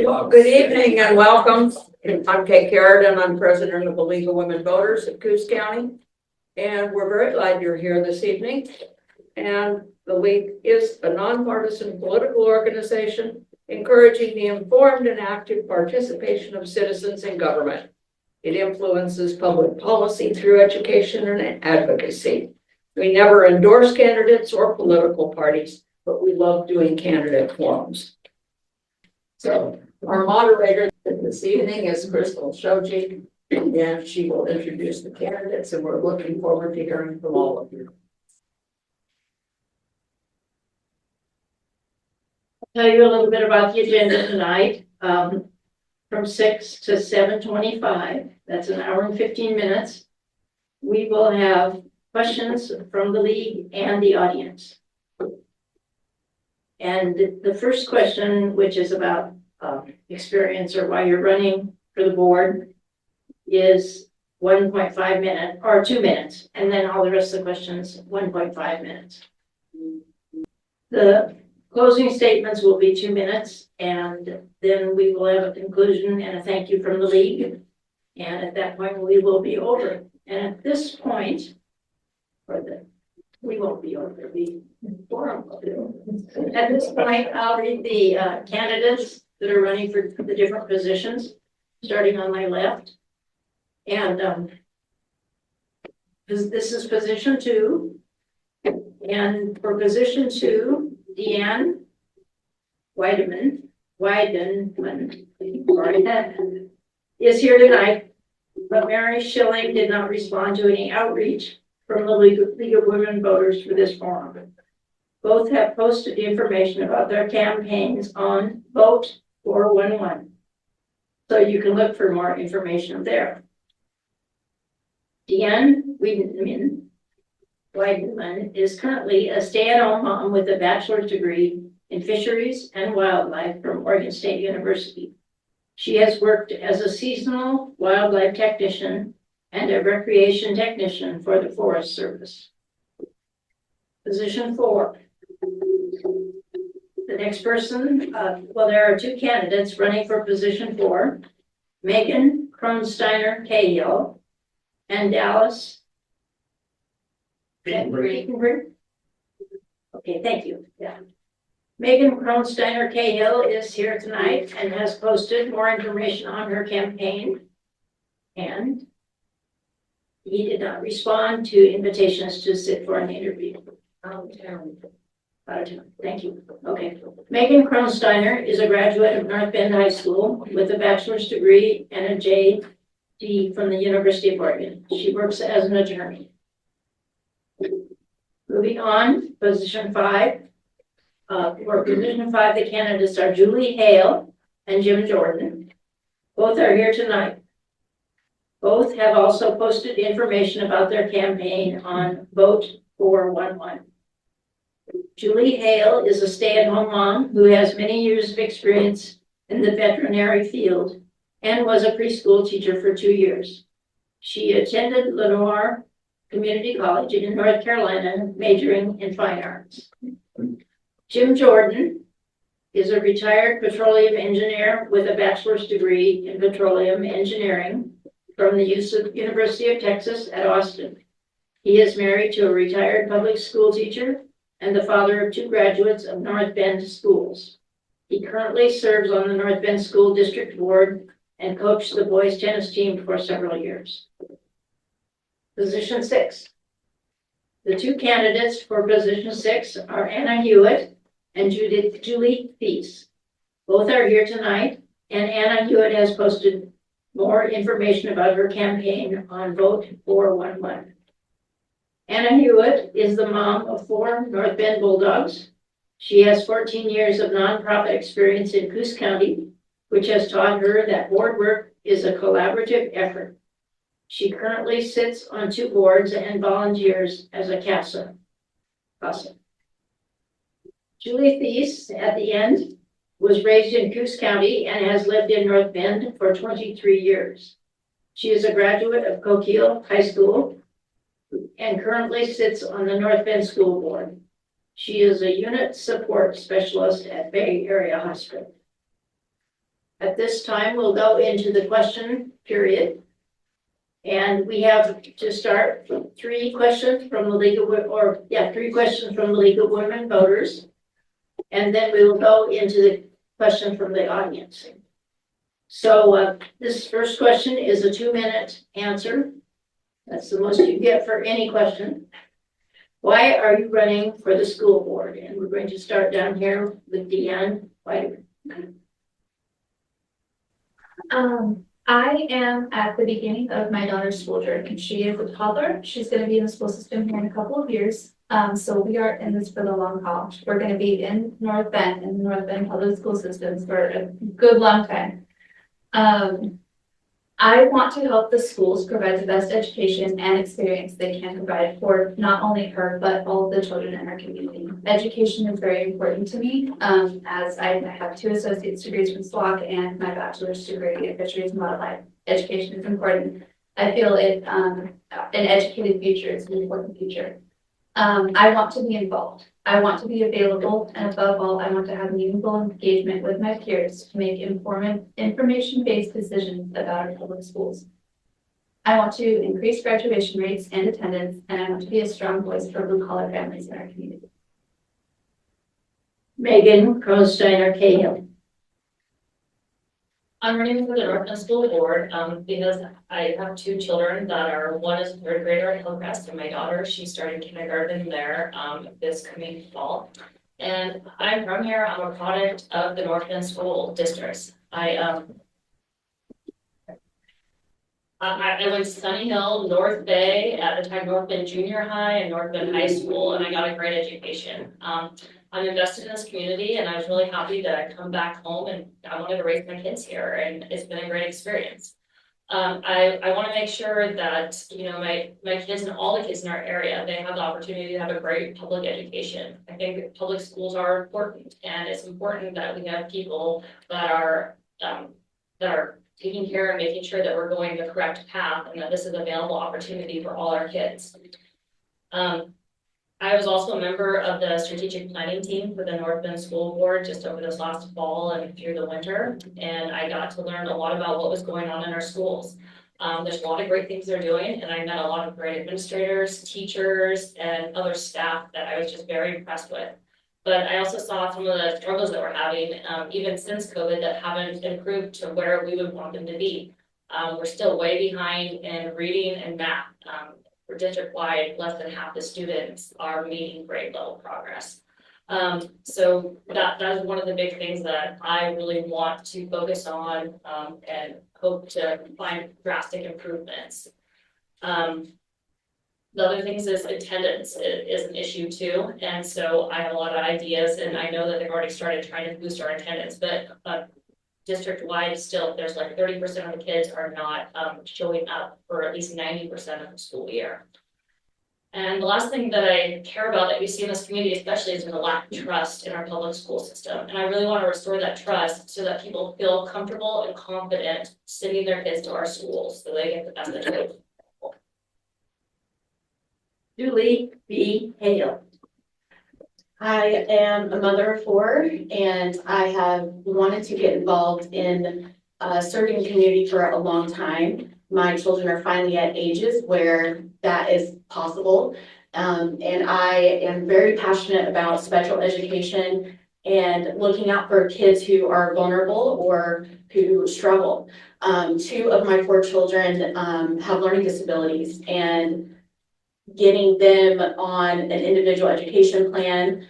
Well, good evening and welcome. I'm Kate Garrett and I'm president of the League of Women Voters of Coos County. And we're very glad you're here this evening. And the League is a nonpartisan political organization encouraging the informed and active participation of citizens in government. It influences public policy through education and advocacy. We never endorse candidates or political parties, but we love doing candidate forums. So our moderator this evening is Crystal Shoji, and she will introduce the candidates, and we're looking forward to hearing from all of you. Tell you a little bit about the agenda tonight. From 6 to 7:25, that's an hour and 15 minutes. We will have questions from the league and the audience. And the first question, which is about experience or why you're running for the board, is 1.5 minutes or 2 minutes, and then all the rest of the questions 1.5 minutes. The closing statements will be 2 minutes, and then we will have a conclusion and a thank you from the league. And at that point, we will be over. And at this point, we won't be over. At this point, I'll read the candidates that are running for the different positions, starting on my left. And this is position 2. And for position 2, Deanne Weideman is here tonight, but Mary Schilling did not respond to any outreach from the League of Women Voters for this forum. Both have posted information about their campaigns on Vote 411. So you can look for more information there. Deanne Weideman is currently a stay-at-home mom with a bachelor's degree in fisheries and wildlife from Oregon State University. She has worked as a seasonal wildlife technician and a recreation technician for the Forest Service. Position 4. The next person, well, there are 2 candidates running for position 4, Megan Kronsteiner Cahill and Dallas Beatenbrink. Okay, thank you. Yeah. Megan Kronsteiner Cahill is here tonight and has posted more information on her campaign. And he did not respond to invitations to sit for an interview. Out of town. Thank you. Okay. Megan Kronsteiner is a graduate of North Bend High School with a bachelor's degree and a JD from the University of Oregon. She works as an attorney. Moving on, position 5. For position 5, the candidates are Julie Hale and Jim Jordan. Both are here tonight. Both have also posted information about their campaign on Vote 411. Julie Hale is a stay-at-home mom who has many years of experience in the veterinary field and was a preschool teacher for 2 years. She attended Lenoir Community College in North Carolina, majoring in fine arts. Jim Jordan is a retired petroleum engineer with a bachelor's degree in petroleum engineering from the University of Texas at Austin. He is married to a retired public school teacher and the father of 2 graduates of North Bend schools. He currently serves on the North Bend School District Board and coached the boys tennis team for several years. Position 6. The 2 candidates for position 6 are Anna Hewitt and Julie Thies. Both are here tonight, and Anna Hewitt has posted more information about her campaign on Vote 411. Anna Hewitt is the mom of 4 North Bend Bulldogs. She has 14 years of nonprofit experience in Coos County, which has taught her that board work is a collaborative effort. She currently sits on 2 boards and volunteers as a CASA. Julie Thies, at the end, was raised in Coos County and has lived in North Bend for 23 years. She is a graduate of Coquille High School and currently sits on the North Bend School Board. She is a unit support specialist at Bay Area Hospital. At this time, we'll go into the question period. And we have to start three questions from the League of Women Voters. And then we will go into the question from the audience. So this first question is a 2-minute answer. That's the most you get for any question. Why are you running for the school board? And we're going to start down here with Deanne. Why? I am at the beginning of my daughter's school journey. She is a toddler. She's going to be in the school system here in a couple of years. So we are in this for the long haul. We're going to be in North Bend and North Bend public school systems for a good long time. I want to help the schools provide the best education and experience they can provide for not only her, but all of the children in our community. Education is very important to me, as I have 2 associate's degrees from SWAC and my bachelor's degree in fisheries and wildlife. Education is important. I feel an educated future is an important future. I want to be involved. I want to be available, and above all, I want to have meaningful engagement with my peers to make information-based decisions about our public schools. I want to increase graduation rates and attendance, and I want to be a strong voice for blue-collar families in our community. Megan Kronsteiner Cahill. I'm running for the North Bend School Board because I have 2 children that are, one is a 3rd grader at Hillcrest, and my daughter, she started kindergarten there this coming fall. And I'm from here. I'm a product of the North Bend school districts. I went to Sunny Hill, North Bay, at the time North Bend Junior High and North Bend High School, and I got a great education. I'm invested in this community, and I was really happy to come back home, and I wanted to raise my kids here, and it's been a great experience. I want to make sure that, you know, my kids and all the kids in our area, they have the opportunity to have a great public education. I think public schools are important, and it's important that we have people that are taking care of making sure that we're going the correct path and that this is an available opportunity for all our kids. I was also a member of the strategic planning team for the North Bend School Board just over this last fall and through the winter, and I got to learn a lot about what was going on in our schools. There's a lot of great things they're doing, and I met a lot of great administrators, teachers, and other staff that I was just very impressed with. But I also saw some of the struggles that we're having, even since COVID, that haven't improved to where we would want them to be. We're still way behind in reading and math. For district-wide, less than half the students are meeting grade level progress. So that is one of the big things that I really want to focus on and hope to find drastic improvements. The other things is attendance is an issue too. And so I have a lot of ideas, and I know that they've already started trying to boost our attendance, but district-wide still, there's like 30% of the kids are not showing up for at least 90% of the school year. And the last thing that I care about that we see in this community especially is the lack of trust in our public school system. And I really want to restore that trust so that people feel comfortable and confident sending their kids to our schools so they get the best education. Julie B. Hale. I am a mother of 4, and I have wanted to get involved in serving the community for a long time. My children are finally at ages where that is possible. And I am very passionate about special education and looking out for kids who are vulnerable or who struggle. 2 of my 4 children have learning disabilities, and getting them on an individual education plan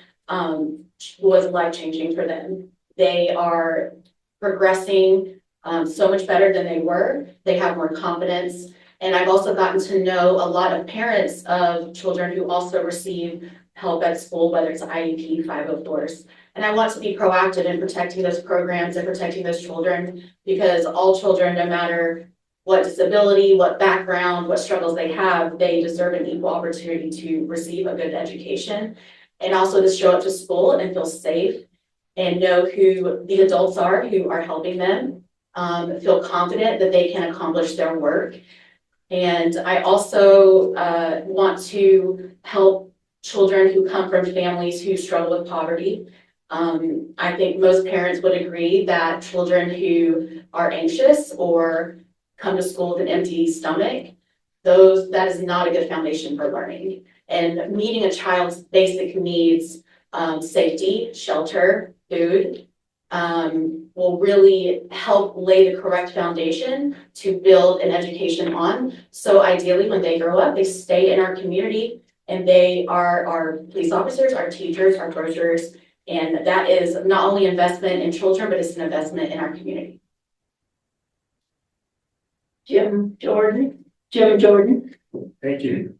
was life-changing for them. They are progressing so much better than they were. They have more confidence. And I've also gotten to know a lot of parents of children who also receive help at school, whether it's IEP, 504s. And I want to be proactive in protecting those programs and protecting those children, because all children, no matter what disability, what background, what struggles they have, they deserve an equal opportunity to receive a good education. And also to show up to school and feel safe and know who the adults are who are helping them, feel confident that they can accomplish their work. And I also want to help children who come from families who struggle with poverty. I think most parents would agree that children who are anxious or come to school with an empty stomach, that is not a good foundation for learning. And meeting a child's basic needs, safety, shelter, food, will really help lay the correct foundation to build an education on. So ideally, when they grow up, they stay in our community and they are our police officers, our teachers, our grocers, and that is not only investment in children, but it's an investment in our community. Jim Jordan. Thank you.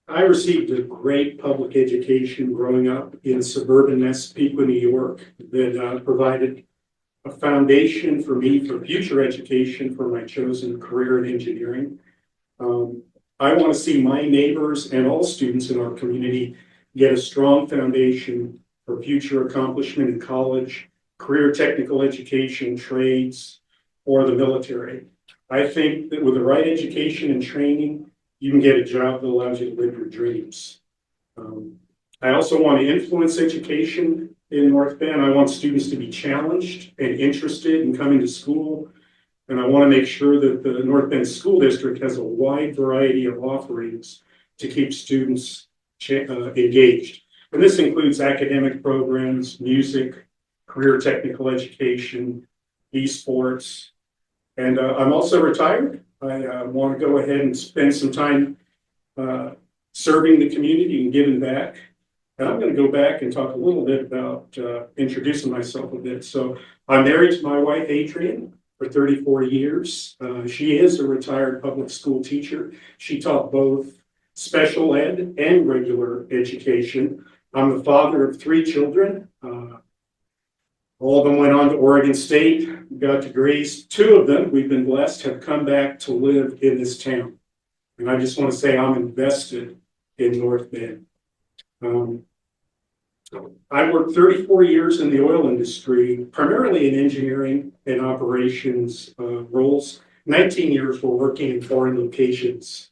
I received a great public education growing up in suburban Massapequa, New York, that provided a foundation for me for future education for my chosen career in engineering. I want to see my neighbors and all students in our community get a strong foundation for future accomplishment in college, career technical education, trades, or the military. I think that with the right education and training, you can get a job that allows you to live your dreams. I also want to influence education in North Bend. I want students to be challenged and interested in coming to school. And I want to make sure that the North Bend School District has a wide variety of offerings to keep students engaged. And this includes academic programs, music, career technical education, esports. And I'm also retired. I want to go ahead and spend some time serving the community and giving back. And I'm going to go back and talk a little bit about introducing myself a bit. So I'm married to my wife, Adrienne, for 34 years. She is a retired public school teacher. She taught both special ed and regular education. I'm the father of 3 children. All of them went on to Oregon State, got degrees. 2 of them, we've been blessed, have come back to live in this town. And I just want to say I'm invested in North Bend. I worked 34 years in the oil industry, primarily in engineering and operations roles. 19 years were working in foreign locations.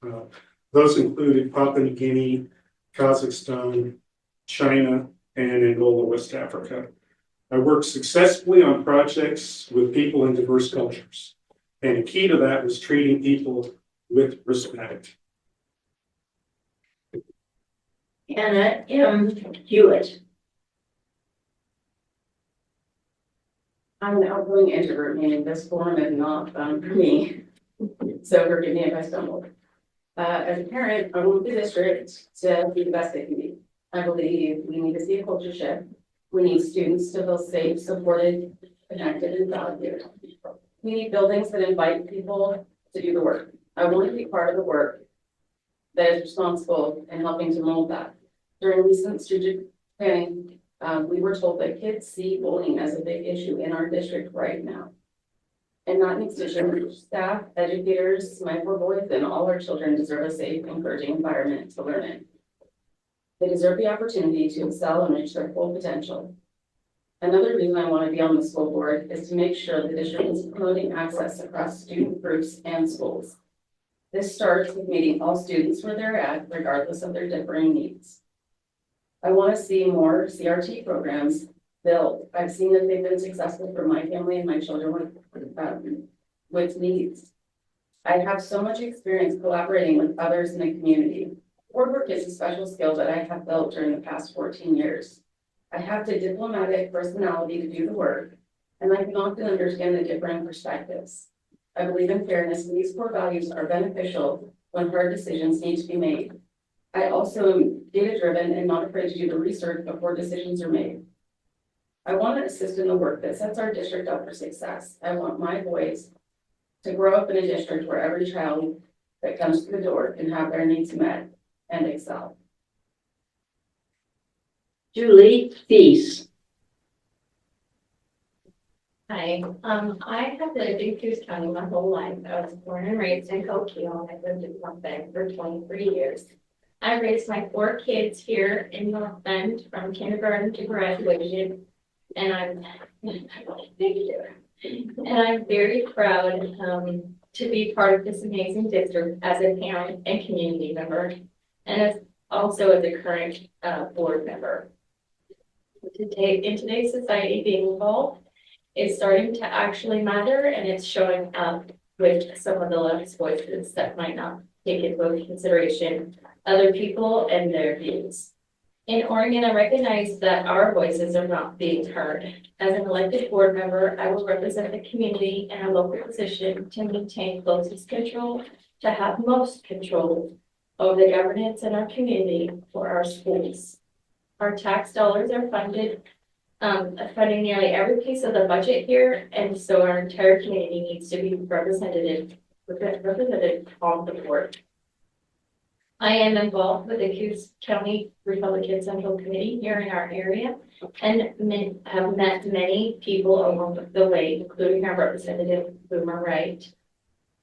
Those included Papua New Guinea, Kazakhstan, China, and Angola, West Africa. I worked successfully on projects with people in diverse cultures. And the key to that was treating people with respect. Anna M. Hewitt. I'm an outgoing introvert, meaning this forum is not fun for me. So forgive me if I stumble. As a parent, I want the district to be the best it can be. I believe we need to see a culture shift. We need students to feel safe, supported, connected, and valued. We need buildings that invite people to do the work. I want to be part of the work that is responsible in helping to mold that. During recent strategic planning, we were told that kids see bullying as a big issue in our district right now. And that needs to change. Staff, educators, my 4 boys, and all our children deserve a safe, encouraging environment to learn in. They deserve the opportunity to excel and reach their full potential. Another reason I want to be on the school board is to make sure the district is promoting access across student groups and schools. This starts with meeting all students where they're at, regardless of their differing needs. I want to see more CRT programs built. I've seen that they've been successful for my family and my children with needs. I have so much experience collaborating with others in the community. Board work is a special skill that I have built during the past 14 years. I have the diplomatic personality to do the work, and I can often understand the different perspectives. I believe in fairness, and these core values are beneficial when hard decisions need to be made. I also am data-driven and not afraid to do the research before decisions are made. I want to assist in the work that sets our district up for success. I want my boys to grow up in a district where every child that comes to the door can have their needs met and excel. Julie Thies. Hi, I have lived in Coos County my whole life. I was born and raised in Coquille, and I lived in North Bend for 23 years. I raised my 4 kids here in North Bend from kindergarten to graduation, and I'm very proud to be part of this amazing district as a parent and community member, and also as a current board member. in today's society, being involved is starting to actually matter, and it's showing up with some of the less voices that might not take into consideration other people and their views. In Oregon, I recognize that our voices are not being heard. As an elected board member, I will represent the community in a local position to maintain closest control, to have most control over the governance in our community for our schools. Our tax dollars are funding nearly every piece of the budget here, and so our entire community needs to be represented on the board. I am involved with the Coos County Republican Central Committee here in our area and have met many people along the way, including our representative Boomer Wright,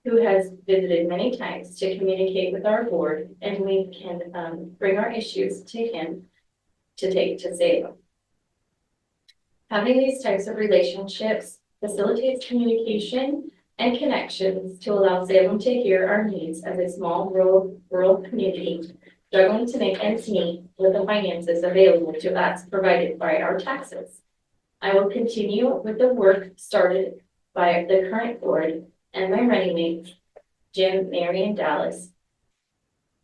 who has visited many times to communicate with our board, and we can bring our issues to him to Salem. Having these types of relationships facilitates communication and connections to allow Salem to hear our needs as a small rural community struggling to make ends meet with the finances available to us provided by our taxes. I will continue with the work started by the current board and my running mates, Jim, Mary, and Dallas.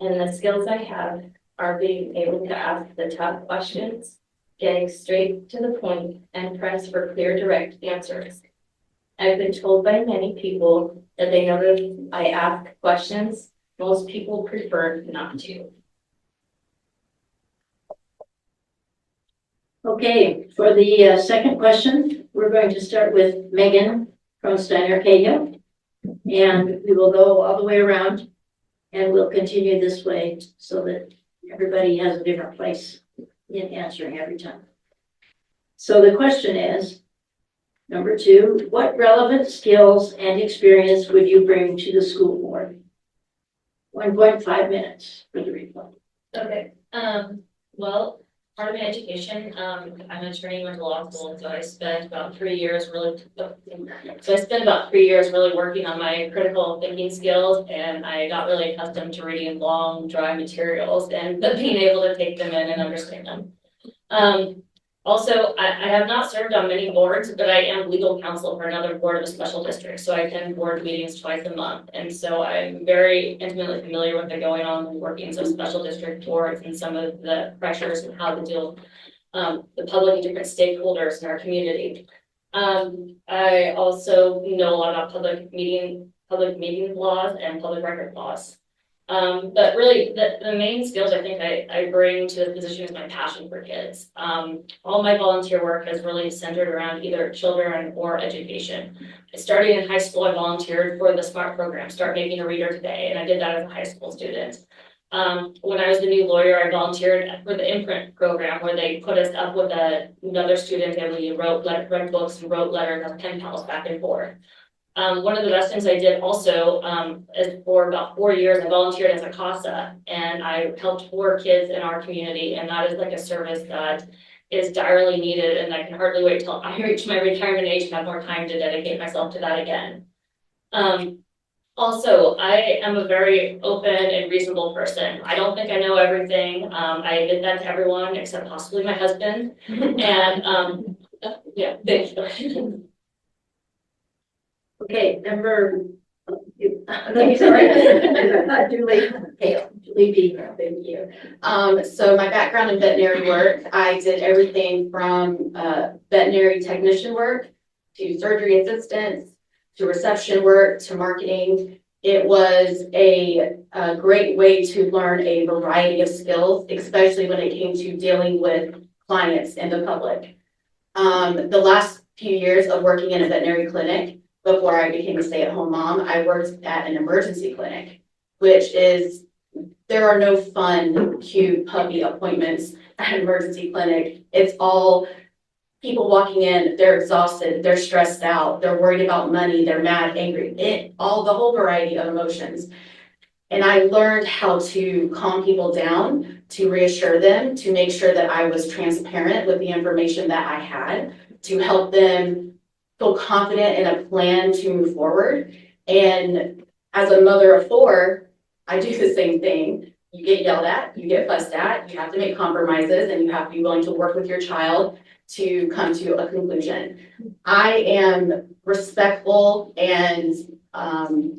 And the skills I have are being able to ask the tough questions, getting straight to the point, and press for clear, direct answers. I've been told by many people that they notice I ask questions most people prefer not to. Okay, for the second question, we're going to start with Megan from Steiner Cahill. And we will go all the way around and we'll continue this way so that everybody has a different place in answering every time. So the question is, number 2, what relevant skills and experience would you bring to the school board? 1.5 minutes for the reply. Okay, well, part of my education, I'm an attorney, went to law school, so I spent about 3 years really working on my critical thinking skills, and I got really accustomed to reading long, dry materials and being able to take them in and understand them. Also, I have not served on many boards, but I am legal counsel for another board of a special district. So I attend board meetings twice a month. And so I'm very intimately familiar with the going on the workings of special district boards and some of the pressures and how to deal the public and different stakeholders in our community. I also know a lot about public meeting laws and public record laws. But really, the main skills I think I bring to the position is my passion for kids. All my volunteer work has really centered around either children or education. Starting in high school, I volunteered for the SMART program, Start Making a Reader Today, and I did that as a high school student. When I was the new lawyer, I volunteered for the Imprint program, where they put us up with another student and we read books and wrote letters as pen pals back and forth. One of the best things I did also is for about 4 years, I volunteered as a CASA, and I helped 4 kids in our community, and that is like a service that is direly needed, and I can hardly wait till I reach my retirement age and have more time to dedicate myself to that again. Also, I am a very open and reasonable person. I don't think I know everything. I admit that to everyone except possibly my husband, and yeah, thank you. Okay, number, okay, sorry. Julie Hale, Julie B. Thank you. So my background in veterinary work, I did everything from veterinary technician work to surgery assistance to reception work to marketing. It was a great way to learn a variety of skills, especially when it came to dealing with clients and the public. The last few years of working in a veterinary clinic, before I became a stay-at-home mom, I worked at an emergency clinic, which is, there are no fun, cute puppy appointments at an emergency clinic. It's all people walking in, they're exhausted, they're stressed out, they're worried about money, they're mad, angry, the whole variety of emotions. And I learned how to calm people down, to reassure them, to make sure that I was transparent with the information that I had, to help them feel confident in a plan to move forward. And as a mother of 4, I do the same thing. You get yelled at, you get fussed at, you have to make compromises, and you have to be willing to work with your child to come to a conclusion. I am respectful and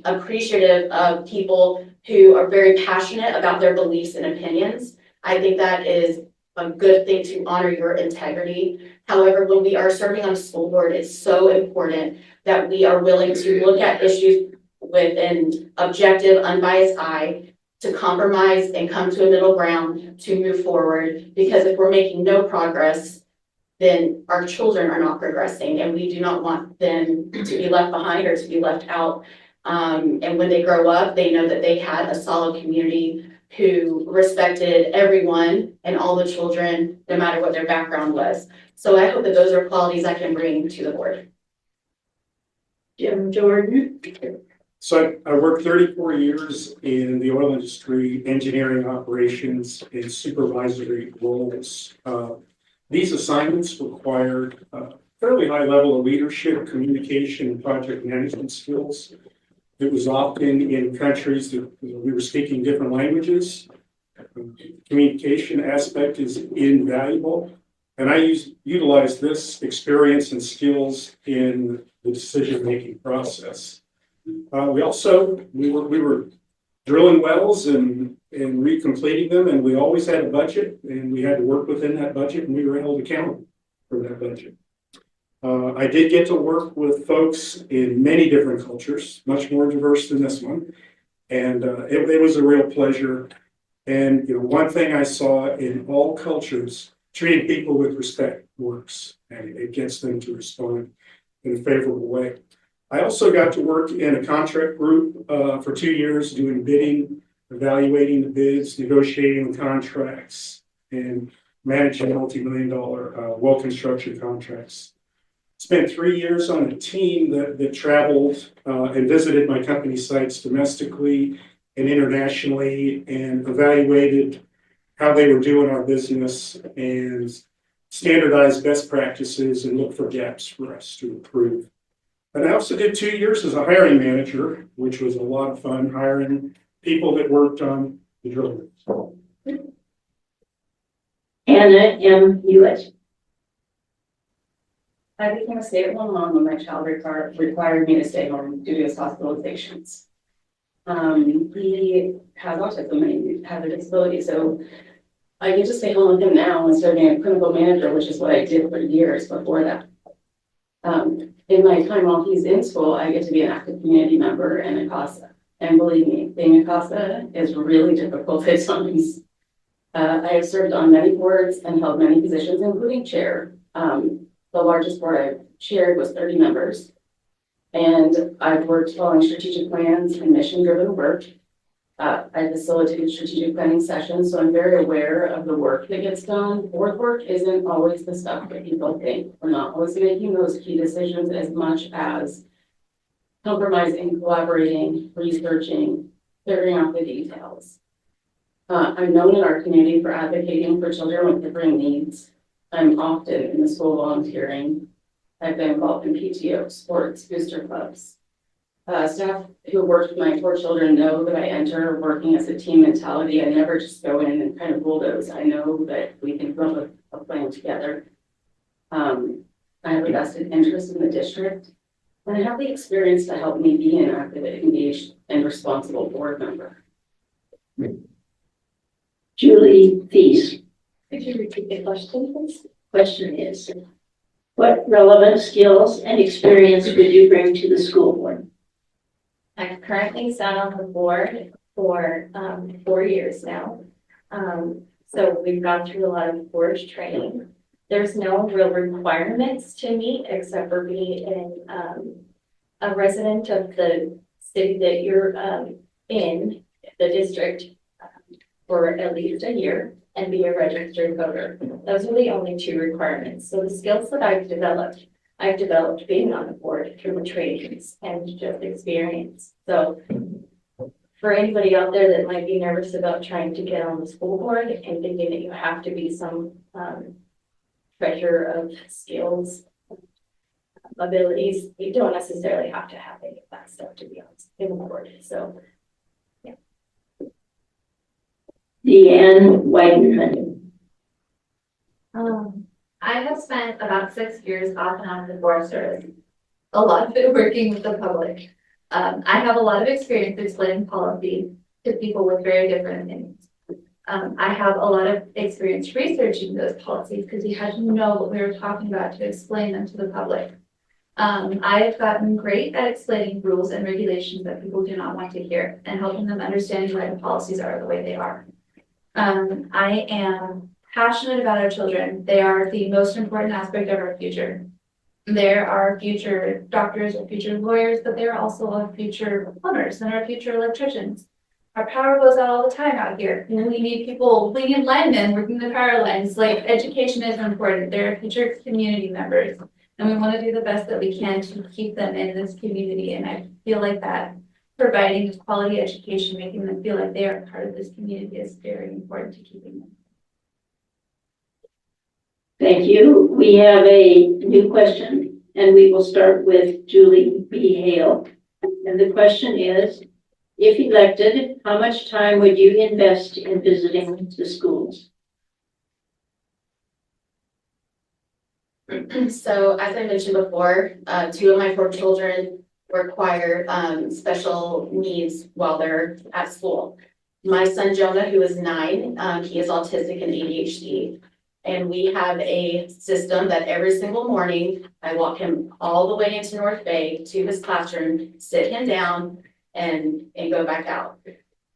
appreciative of people who are very passionate about their beliefs and opinions. I think that is a good thing to honor your integrity. However, when we are serving on a school board, it's so important that we are willing to look at issues with an objective, unbiased eye, to compromise and come to a middle ground to move forward. Because if we're making no progress, then our children are not progressing, and we do not want them to be left behind or to be left out. And when they grow up, they know that they had a solid community who respected everyone and all the children, no matter what their background was. So I hope that those are qualities I can bring to the board. Jim Jordan. So I worked 34 years in the oil industry, engineering operations, and supervisory roles. These assignments required fairly high level of leadership, communication, and project management skills. It was often in countries that we were speaking different languages. Communication aspect is invaluable. And I utilize this experience and skills in the decision-making process. We were drilling wells and recompleting them, and we always had a budget, and we had to work within that budget, and we were held accountable for that budget. I did get to work with folks in many different cultures, much more diverse than this one, and it was a real pleasure. And one thing I saw in all cultures, treating people with respect works, and it gets them to respond in a favorable way. I also got to work in a contract group for 2 years, doing bidding, evaluating the bids, negotiating the contracts, and managing multi-million-dollar well construction contracts. Spent 3 years on a team that traveled and visited my company sites domestically and internationally, and evaluated how they were doing our business and standardized best practices and look for gaps for us to improve. And I also did 2 years as a hiring manager, which was a lot of fun, hiring people that worked on the drill rigs. Anna M. Hewitt. I became a stay-at-home mom when my child required me to stay home due to his hospitalizations. He has autism and he has a disability, so I get to stay home with him now instead of being a clinical manager, which is what I did for years before that. In my time while he's in school, I get to be an active community member in ACOSA. And believe me, being ACOSA is really difficult at times. I have served on many boards and held many positions, including chair. The largest board I've chaired was 30 members. And I've worked following strategic plans and mission-driven work. I facilitated strategic planning sessions, so I'm very aware of the work that gets done. Board work isn't always the stuff that people think. We're not always making those key decisions as much as compromising, collaborating, researching, figuring out the details. I'm known in our community for advocating for children with differing needs. I'm often in the school volunteering. I've been involved in PTO, sports, booster clubs. Staff who worked with my 4 children know that I enter working as a team mentality. I never just go in and kind of bulldoze. I know that we can come up with a plan together. I have a vested interest in the district, and I have the experience to help me be an active, engaged, and responsible board member. Julie Thies. Could you repeat the question, please? Question is, what relevant skills and experience would you bring to the school board? I've currently sat on the board for 4 years now. So we've gone through a lot of board training. There's no real requirements to meet except for being a resident of the city that you're in, the district, for at least a year, and be a registered voter. Those are the only 2 requirements. So the skills that I've developed being on the board through trainings and just experience. So for anybody out there that might be nervous about trying to get on the school board and thinking that you have to be some treasure of skills, abilities, you don't necessarily have to have any of that stuff to be on the board. So Deanne Weidenman. I have spent about 6 years off and on in the Forest Service, a lot of it working with the public. I have a lot of experience explaining policy to people with very different opinions. I have a lot of experience researching those policies because you had to know what we were talking about to explain them to the public. I have gotten great at explaining rules and regulations that people do not want to hear and helping them understand why the policies are the way they are. I am passionate about our children. They are the most important aspect of our future. There are future doctors or future lawyers, but they're also our future plumbers and our future electricians. Our power goes out all the time out here. And we need people, we need linemen working the power lines. Like, education is important. They're future community members. And we want to do the best that we can to keep them in this community. And I feel like that providing quality education, making them feel like they are part of this community is very important to keeping them. Thank you. We have a new question, and we will start with Julie B. Hale. And the question is, if elected, how much time would you invest in visiting the schools? So as I mentioned before, 2 of my 4 children require special needs while they're at school. My son Jonah, who is 9, he is autistic and ADHD. And we have a system that every single morning, I walk him all the way into North Bay to his classroom, sit him down, and go back out.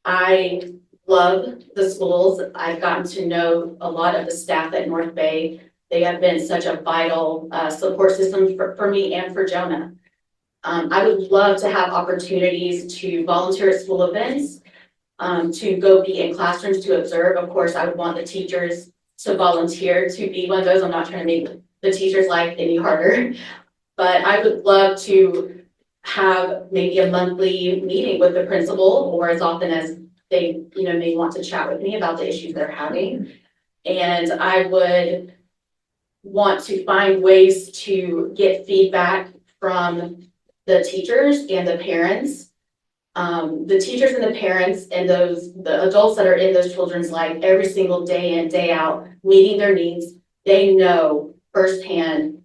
I love the schools. I've gotten to know a lot of the staff at North Bay. They have been such a vital support system for me and for Jonah. I would love to have opportunities to volunteer at school events, to go be in classrooms to observe. Of course, I would want the teachers to volunteer to be one of those. I'm not trying to make the teacher's life any harder, but I would love to have maybe a monthly meeting with the principal, or as often as they, may want to chat with me about the issues they're having. And I would want to find ways to get feedback from the teachers and the parents. The teachers and the parents and the adults that are in those children's life every single day in, day out, meeting their needs, they know firsthand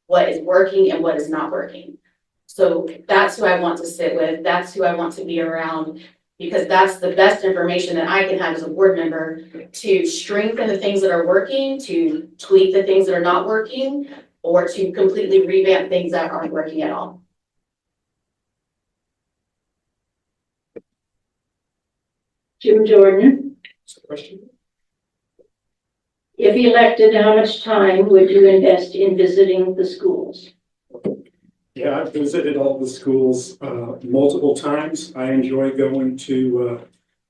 what is working and what is not working. So that's who I want to sit with. That's who I want to be around, because that's the best information that I can have as a board member to strengthen the things that are working, to tweak the things that are not working, or to completely revamp things that aren't working at all. Jim Jordan, Question? if elected, how much time would you invest in visiting the schools? Yeah, I've visited all the schools multiple times. I enjoy going to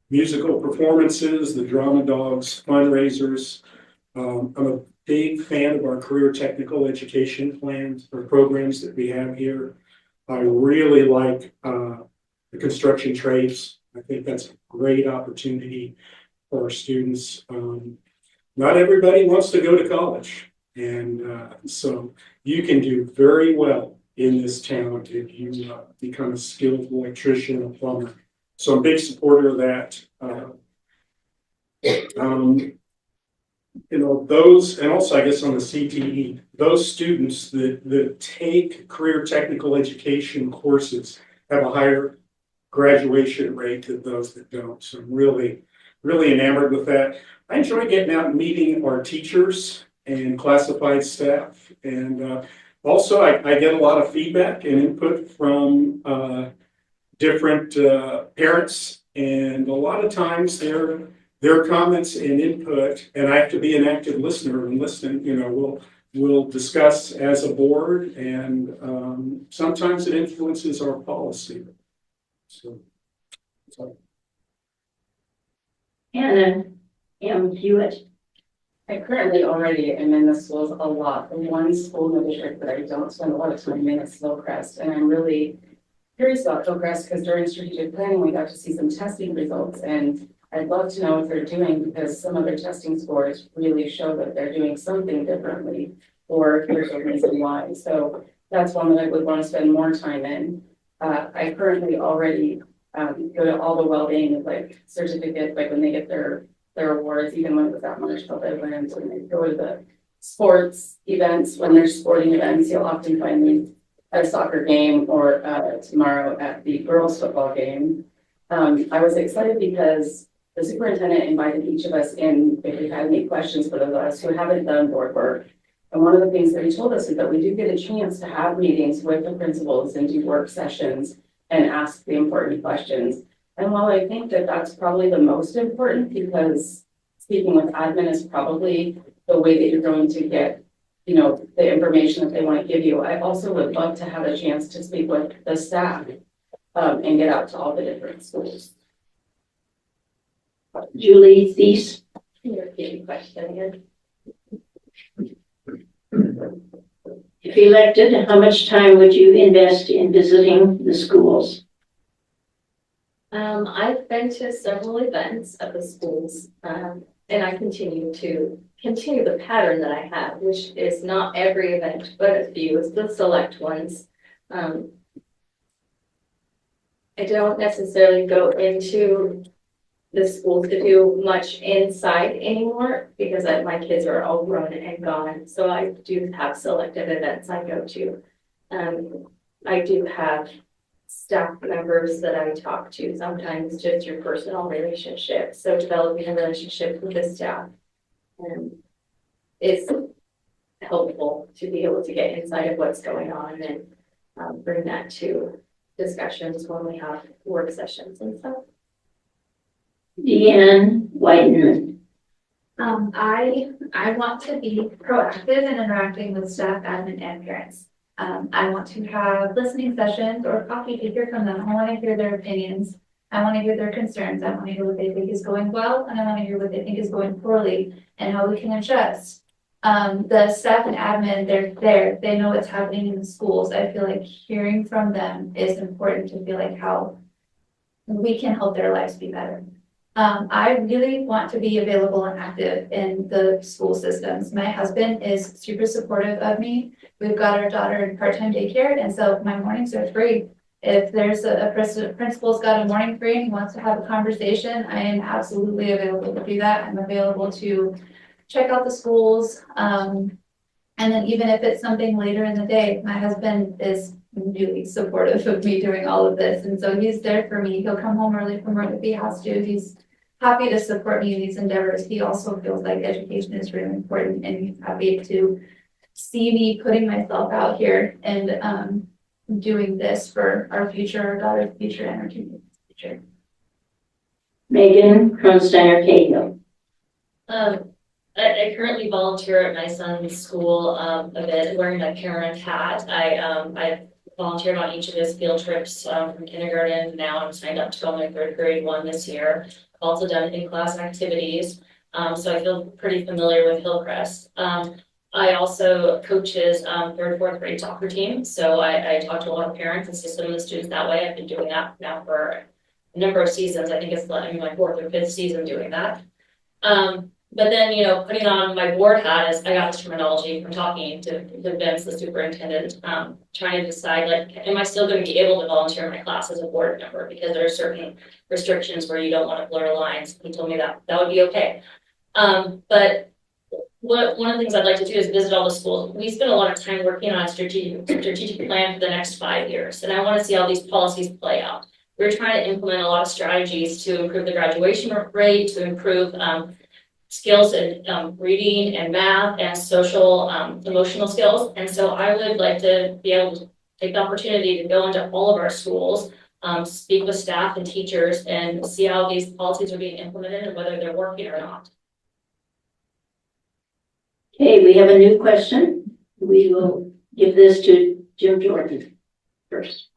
musical performances, the Drama Dogs fundraisers. I'm a big fan of our career technical education plans or programs that we have here. I really like the construction trades. I think that's a great opportunity for our students. Not everybody wants to go to college, and so you can do very well in this town if you become a skilled electrician or plumber. So I'm a big supporter of that. Those, and also I guess on the CTE, those students that take career technical education courses have a higher graduation rate than those that don't. So I'm really enamored with that. I enjoy getting out and meeting our teachers and classified staff. And also I get a lot of feedback and input from different parents. And a lot of times their comments and input, and I have to be an active listener and listen, we'll discuss as a board, and sometimes it influences our policy. So. Anna M. Hewitt. I currently already am in the schools a lot. The one school in the district that I don't spend a lot of time in is Hillcrest, and I'm really curious about Hillcrest because during strategic planning we got to see some testing results, and I'd love to know what they're doing because some of their testing scores really show that they're doing something differently, or here's a reason why. So that's one that I would want to spend more time in. I currently already go to all the well-being certificates, like when they get their awards, even when it was at Marshall Edlands, when they go to the sports events, when there's sporting events, you'll often find me at a soccer game or tomorrow at the girls' football game. I was excited because the superintendent invited each of us in if we had any questions for those of us who haven't done board work. And one of the things that he told us is that we do get a chance to have meetings with the principals and do work sessions and ask the important questions. And while I think that that's probably the most important, because speaking with admin is probably the way that you're going to get, you know, the information that they want to give you, I also would love to have a chance to speak with the staff and get out to all the different schools. Julie Thies. Can you repeat the question again? If elected, how much time would you invest in visiting the schools? I've been to several events at the schools, and I continue the pattern that I have, which is not every event, but a few, it's the select ones. I don't necessarily go into the schools to do much inside anymore because my kids are all grown and gone. So I do have selective events I go to. I do have staff members that I talk to, sometimes just your personal relationships. So developing a relationship with the staff is helpful to be able to get inside of what's going on and bring that to discussions when we have work sessions and stuff. Deanne Whiteman. I want to be proactive in interacting with staff, admin, and parents. I want to have listening sessions or coffee to hear from them. I want to hear their opinions. I want to hear their concerns. I want to hear what they think is going well, and I want to hear what they think is going poorly and how we can adjust. The staff and admin, they're there. They know what's happening in the schools. I feel like hearing from them is important to feel like how we can help their lives be better. I really want to be available and active in the school systems. My husband is super supportive of me. We've got our daughter in part-time daycare, and so my mornings are free. If there's a principal's got a morning free and he wants to have a conversation, I am absolutely available to do that. I'm available to check out the schools. And then even if it's something later in the day, my husband is really supportive of me doing all of this. And so he's there for me. He'll come home early from work if he has to. He's happy to support me in these endeavors. He also feels like education is really important, and he's happy to see me putting myself out here and doing this for our future, our daughter's future, and our community's future. Megan Kronsteiner Cahill. I currently volunteer at my son's school a bit, wearing my parent hat. I volunteered on each of his field trips from kindergarten. Now I'm signed up to go on their third grade one this year. I've also done in-class activities, so I feel pretty familiar with Hillcrest. I also coach his third, fourth grade soccer team, so I talk to a lot of parents and see some of the students that way. I've been doing that now for a number of seasons. I think it's my fourth or fifth season doing that. But then, you know, putting on my board hat is I got this terminology from talking to Vince, the superintendent, trying to decide, like, am I still going to be able to volunteer in my class as a board member? Because there are certain restrictions where you don't want to blur lines. He told me that would be okay. But one of the things I'd like to do is visit all the schools. We spend a lot of time working on a strategic plan for the next 5 years, and I want to see how these policies play out. We're trying to implement a lot of strategies to improve the graduation rate, to improve skills in reading and math and social, emotional skills. And so I would like to be able to take the opportunity to go into all of our schools, speak with staff and teachers, and see how these policies are being implemented and whether they're working or not. Okay, we have a new question. We will give this to Jim Jordan first.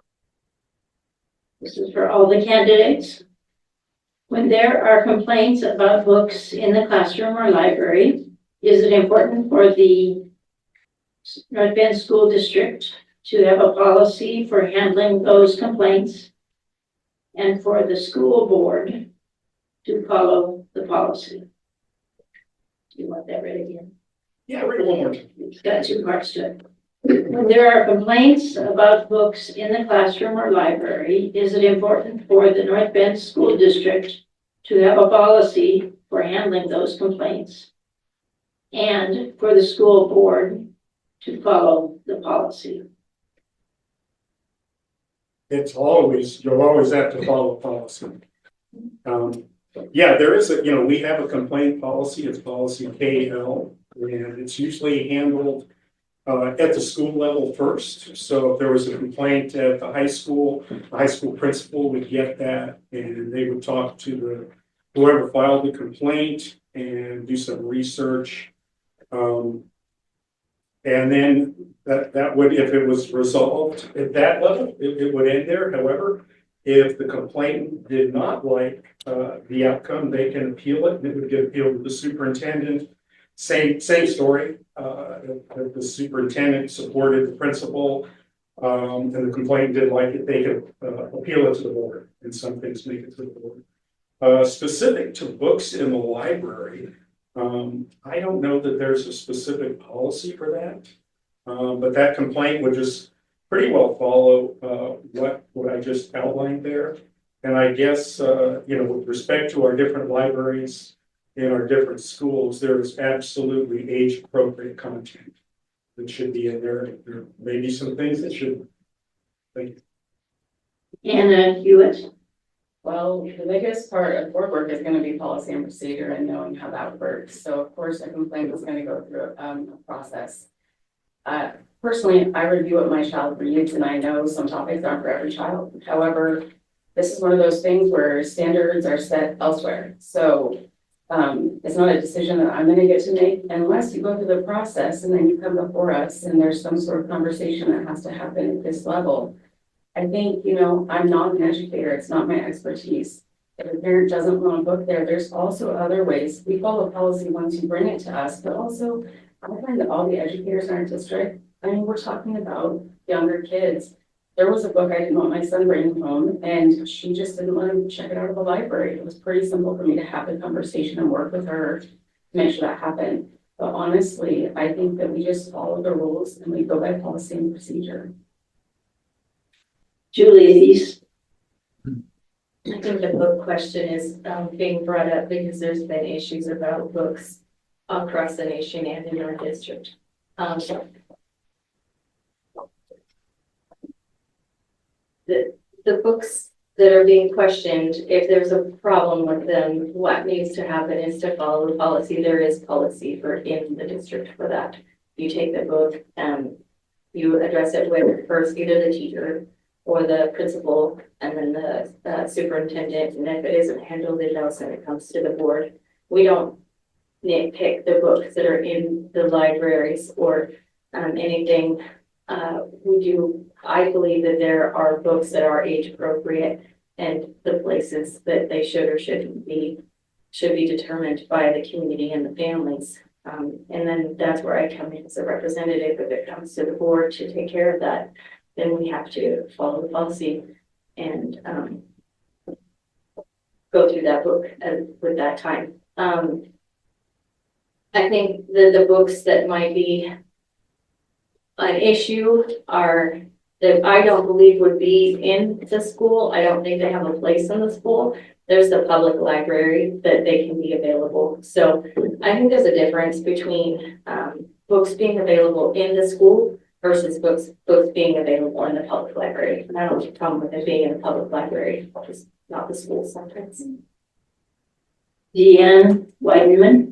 This is for all the candidates. When there are complaints about books in the classroom or library, is it important for the North Bend School District to have a policy for handling those complaints and for the school board to follow the policy? Do you want that read again? Yeah, read it one more time. It's got two parts to it. When there are complaints about books in the classroom or library, is it important for the North Bend School District to have a policy for handling those complaints and for the school board to follow the policy. You'll always have to follow policy. Yeah, there is we have a complaint policy, it's policy KL, and it's usually handled at the school level first. So if there was a complaint at the high school principal would get that, and they would talk to whoever filed the complaint and do some research. And then that would, if it was resolved at that level, it would end there. However, if the complainant did not like the outcome, they can appeal it, and it would get appealed to the superintendent. Same story. If the superintendent supported the principal, and the complainant didn't like it, they could appeal it to the board, and some things make it to the board. Specific to books in the library, I don't know that there's a specific policy for that, but that complaint would just pretty well follow what I just outlined there. And I guess, with respect to our different libraries in our different schools, there's absolutely age-appropriate content that should be in there. There may be some things that shouldn't. Thank you. Anna Hewitt. Well, the biggest part of board work is gonna be policy and procedure and knowing how that works. So of course, a complaint is gonna go through a process. Personally, I review what my child reads, and I know some topics aren't for every child. However, this is one of those things where standards are set elsewhere. So it's not a decision that I'm gonna get to make unless you go through the process and then you come before us and there's some sort of conversation that has to happen at this level. I think, I'm not an educator. It's not my expertise. If a parent doesn't want a book there, there's also other ways. We follow policy once you bring it to us, but also I find that all the educators in our district, we're talking about younger kids. There was a book I didn't want my son bringing home, and she just didn't let him check it out of the library. It was pretty simple for me to have the conversation and work with her to make sure that happened. But honestly, I think that we just follow the rules and we go by policy and procedure. Julie Thies. I think the book question is being brought up because there's been issues about books across the nation and in our district. The books that are being questioned, if there's a problem with them, what needs to happen is to follow the policy. There is policy in the district for that. You take the book and you address it with first either the teacher or the principal and then the superintendent. And if it isn't handled in-house and it comes to the board, we don't nitpick the books that are in the libraries or anything. I believe that there are books that are age appropriate, and the places that they should or shouldn't be should be determined by the community and the families. And then that's where I come in as a representative. If it comes to the board to take care of that, then we have to follow the policy and go through that book with that time. I think that the books that might be an issue are that I don't believe would be in the school. I don't think they have a place in the school. There's the public library that they can be available. So I think there's a difference between books being available in the school versus books being available in the public library. And I don't have a problem with it being in the public library, just not the school sometimes. Deanne Weideman.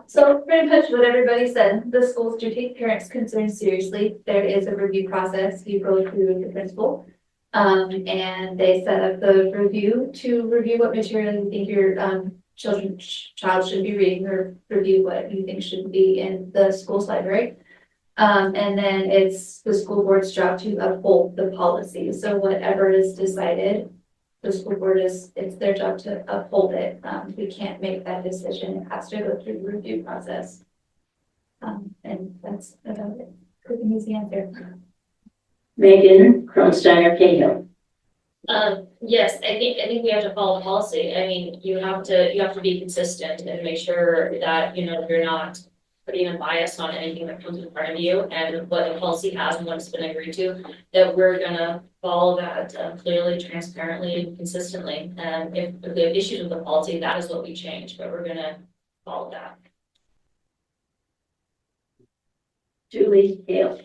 So pretty much what everybody said, the schools do take parents' concerns seriously. There is a review process. You go through the principal. And they set up the review to review what material you think your child should be reading, or review what you think should be in the school's library. And then it's the school board's job to uphold the policy. So whatever is decided, the school board it's their job to uphold it. We can't make that decision. It has to go through the review process. And that's about it. Quick and easy answer. Megan Kronsteiner Cahill. Yes, I think we have to follow the policy. I mean, you have to be consistent and make sure that, you're not putting a bias on anything that comes in front of you, and what the policy has and what's been agreed to, that we're gonna follow that clearly, transparently, and consistently. And if we have issues with the policy, that is what we change, but we're gonna follow that. Julie Hale.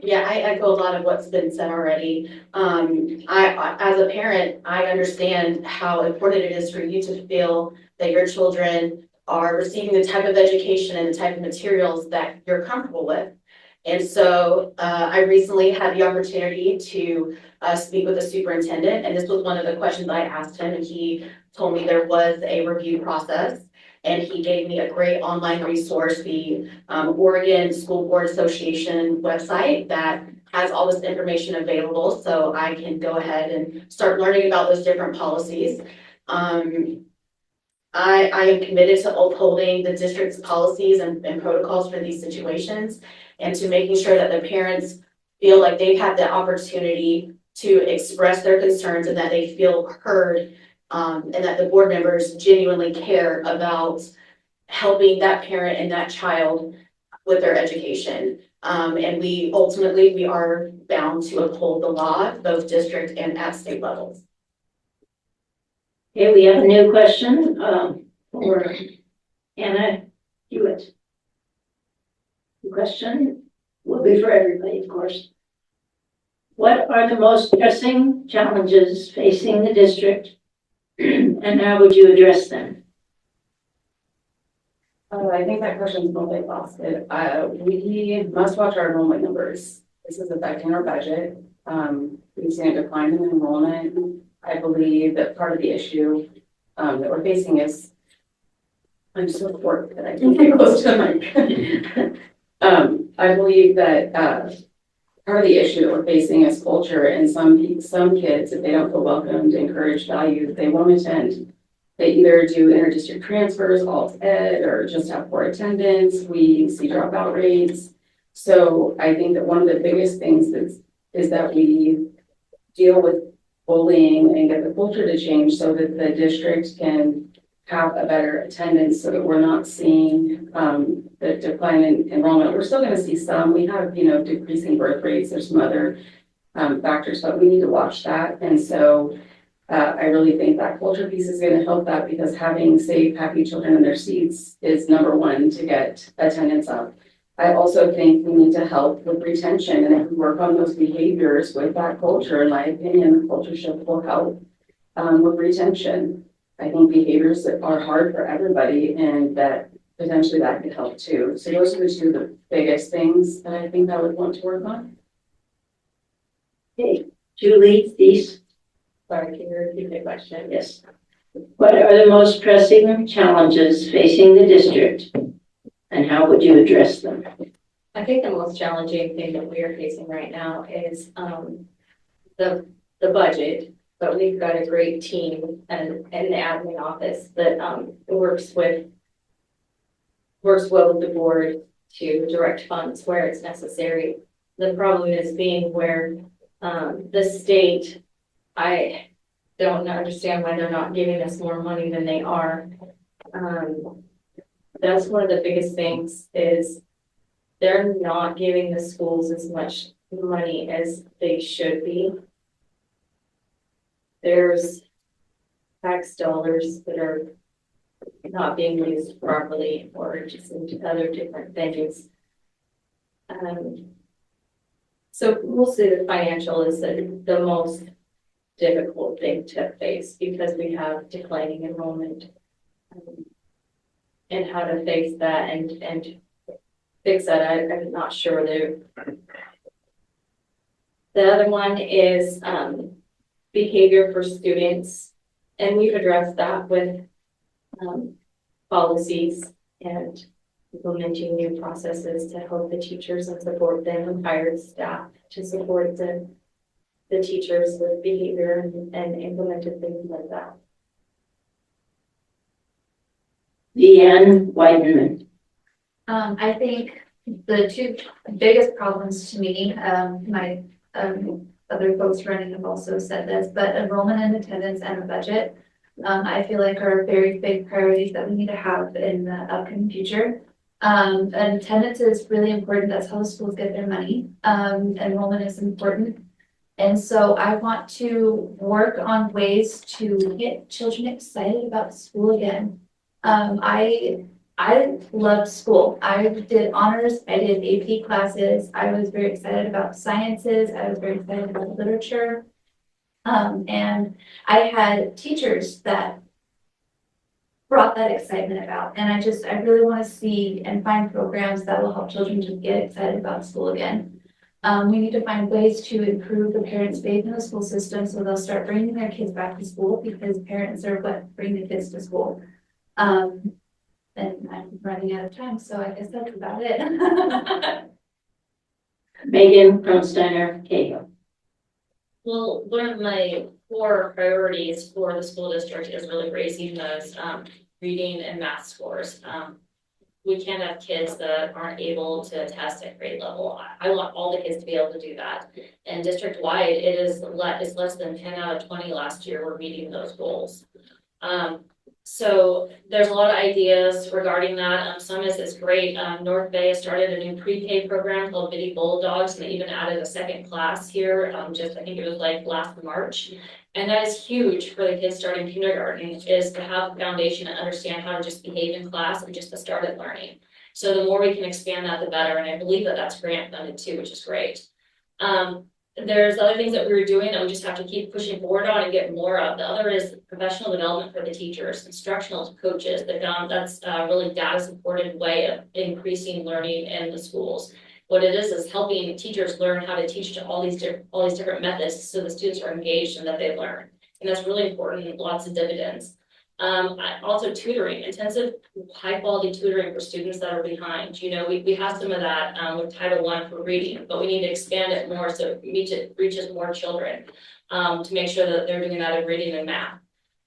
Yeah, I echo a lot of what's been said already. As a parent, I understand how important it is for you to feel that your children are receiving the type of education and the type of materials that you're comfortable with. And so, I recently had the opportunity to, speak with the superintendent, and this was one of the questions I asked him, and he told me there was a review process. And he gave me a great online resource, the Oregon School Board Association website that has all this information available, so I can go ahead and start learning about those different policies. I am committed to upholding the district's policies and protocols for these situations, and to making sure that the parents feel like they've had the opportunity to express their concerns and that they feel heard. And that the board members genuinely care about helping that parent and that child with their education. And we are bound to uphold the law, both district and at state levels. Okay, we have a new question, for Anna Hewitt. The question will be for everybody, of course. What are the most pressing challenges facing the district, and how would you address them? I think that question's multifaceted. We must watch our enrollment numbers. This is affecting our budget. We've seen a decline in enrollment. I believe that part of the issue that we're facing is, I'm so bored that I can't get close to the mic. I believe that part of the issue that we're facing is culture, and some kids, if they don't feel welcomed, encouraged, valued, they won't attend. They either do inter-district transfers, alt ed, or just have poor attendance. We see dropout rates. So I think that one of the biggest things is that we deal with bullying and get the culture to change so that the district can have a better attendance, so that we're not seeing the decline in enrollment. We're still going to see some. We have, decreasing birth rates. There's some other factors, but we need to watch that. And so I really think that culture piece is going to help that, because having safe, happy children in their seats is number one to get attendance up. I also think we need to help with retention, and if we work on those behaviors with that culture, in my opinion, the culture shift will help with retention. I think behaviors that are hard for everybody, and that potentially that could help too. So those are the two of the biggest things that I think I would want to work on. Okay, Julie, these. Sorry, can you repeat the question? Yes. What are the most pressing challenges facing the district, and how would you address them? I think the most challenging thing that we are facing right now is the budget, but we've got a great team and an admin office that works well with the board to direct funds where it's necessary. The problem is being where the state, I don't understand why they're not giving us more money than they are. That's one of the biggest things, is they're not giving the schools as much money as they should be. There's tax dollars that are not being used properly, or just into other different things. So we'll say the financial is the most difficult thing to face, because we have declining enrollment, and how to face that and fix that. I'm not sure. The other one is behavior for students, and we've addressed that with policies and implementing new processes to help the teachers and support them, and hired staff to support the teachers with behavior and implemented things like that. Deanne Weidenman. I think the two biggest problems to me, my other folks running have also said this, but enrollment and attendance and the budget, I feel like are very big priorities that we need to have in the upcoming future. And attendance is really important. That's how the schools get their money. Enrollment is important. And so I want to work on ways to get children excited about school again. I I loved school. I did honors, I did AP classes. I was very excited about sciences. I was very excited about literature. And I had teachers that brought that excitement about. And I really want to see and find programs that will help children just get excited about school again. We need to find ways to improve the parents' faith in the school system so they'll start bringing their kids back to school because parents are what bring the kids to school. And I'm running out of time, so I guess that's about it. Megan Cronsteiner, Cahill. Well, one of my core priorities for the school district is really raising those reading and math scores. We can't have kids that aren't able to test at grade level. I want all the kids to be able to do that. And district-wide, it's less than 10 out of 20 last year were meeting those goals. So there's a lot of ideas regarding that. Some is it's great. North Bay has started a new pre-K program called Bitty Bulldogs, and they even added a second class here. I think it was like last March. And that is huge for the kids starting kindergarten, is to have a foundation and understand how to just behave in class and just to start at learning. So the more we can expand that, the better. And I believe that that's grant funded too, which is great. There's other things that we were doing that we just have to keep pushing forward on and get more of. The other is professional development for the teachers, instructional coaches. That's a really data supported way of increasing learning in the schools. What it is helping teachers learn how to teach to all these different methods so the students are engaged and that they learn. And that's really important, lots of dividends. Also tutoring, intensive high quality tutoring for students that are behind. You know, we have some of that with Title I for reading, but we need to expand it more so it reaches more children to make sure that they're doing that in reading and math.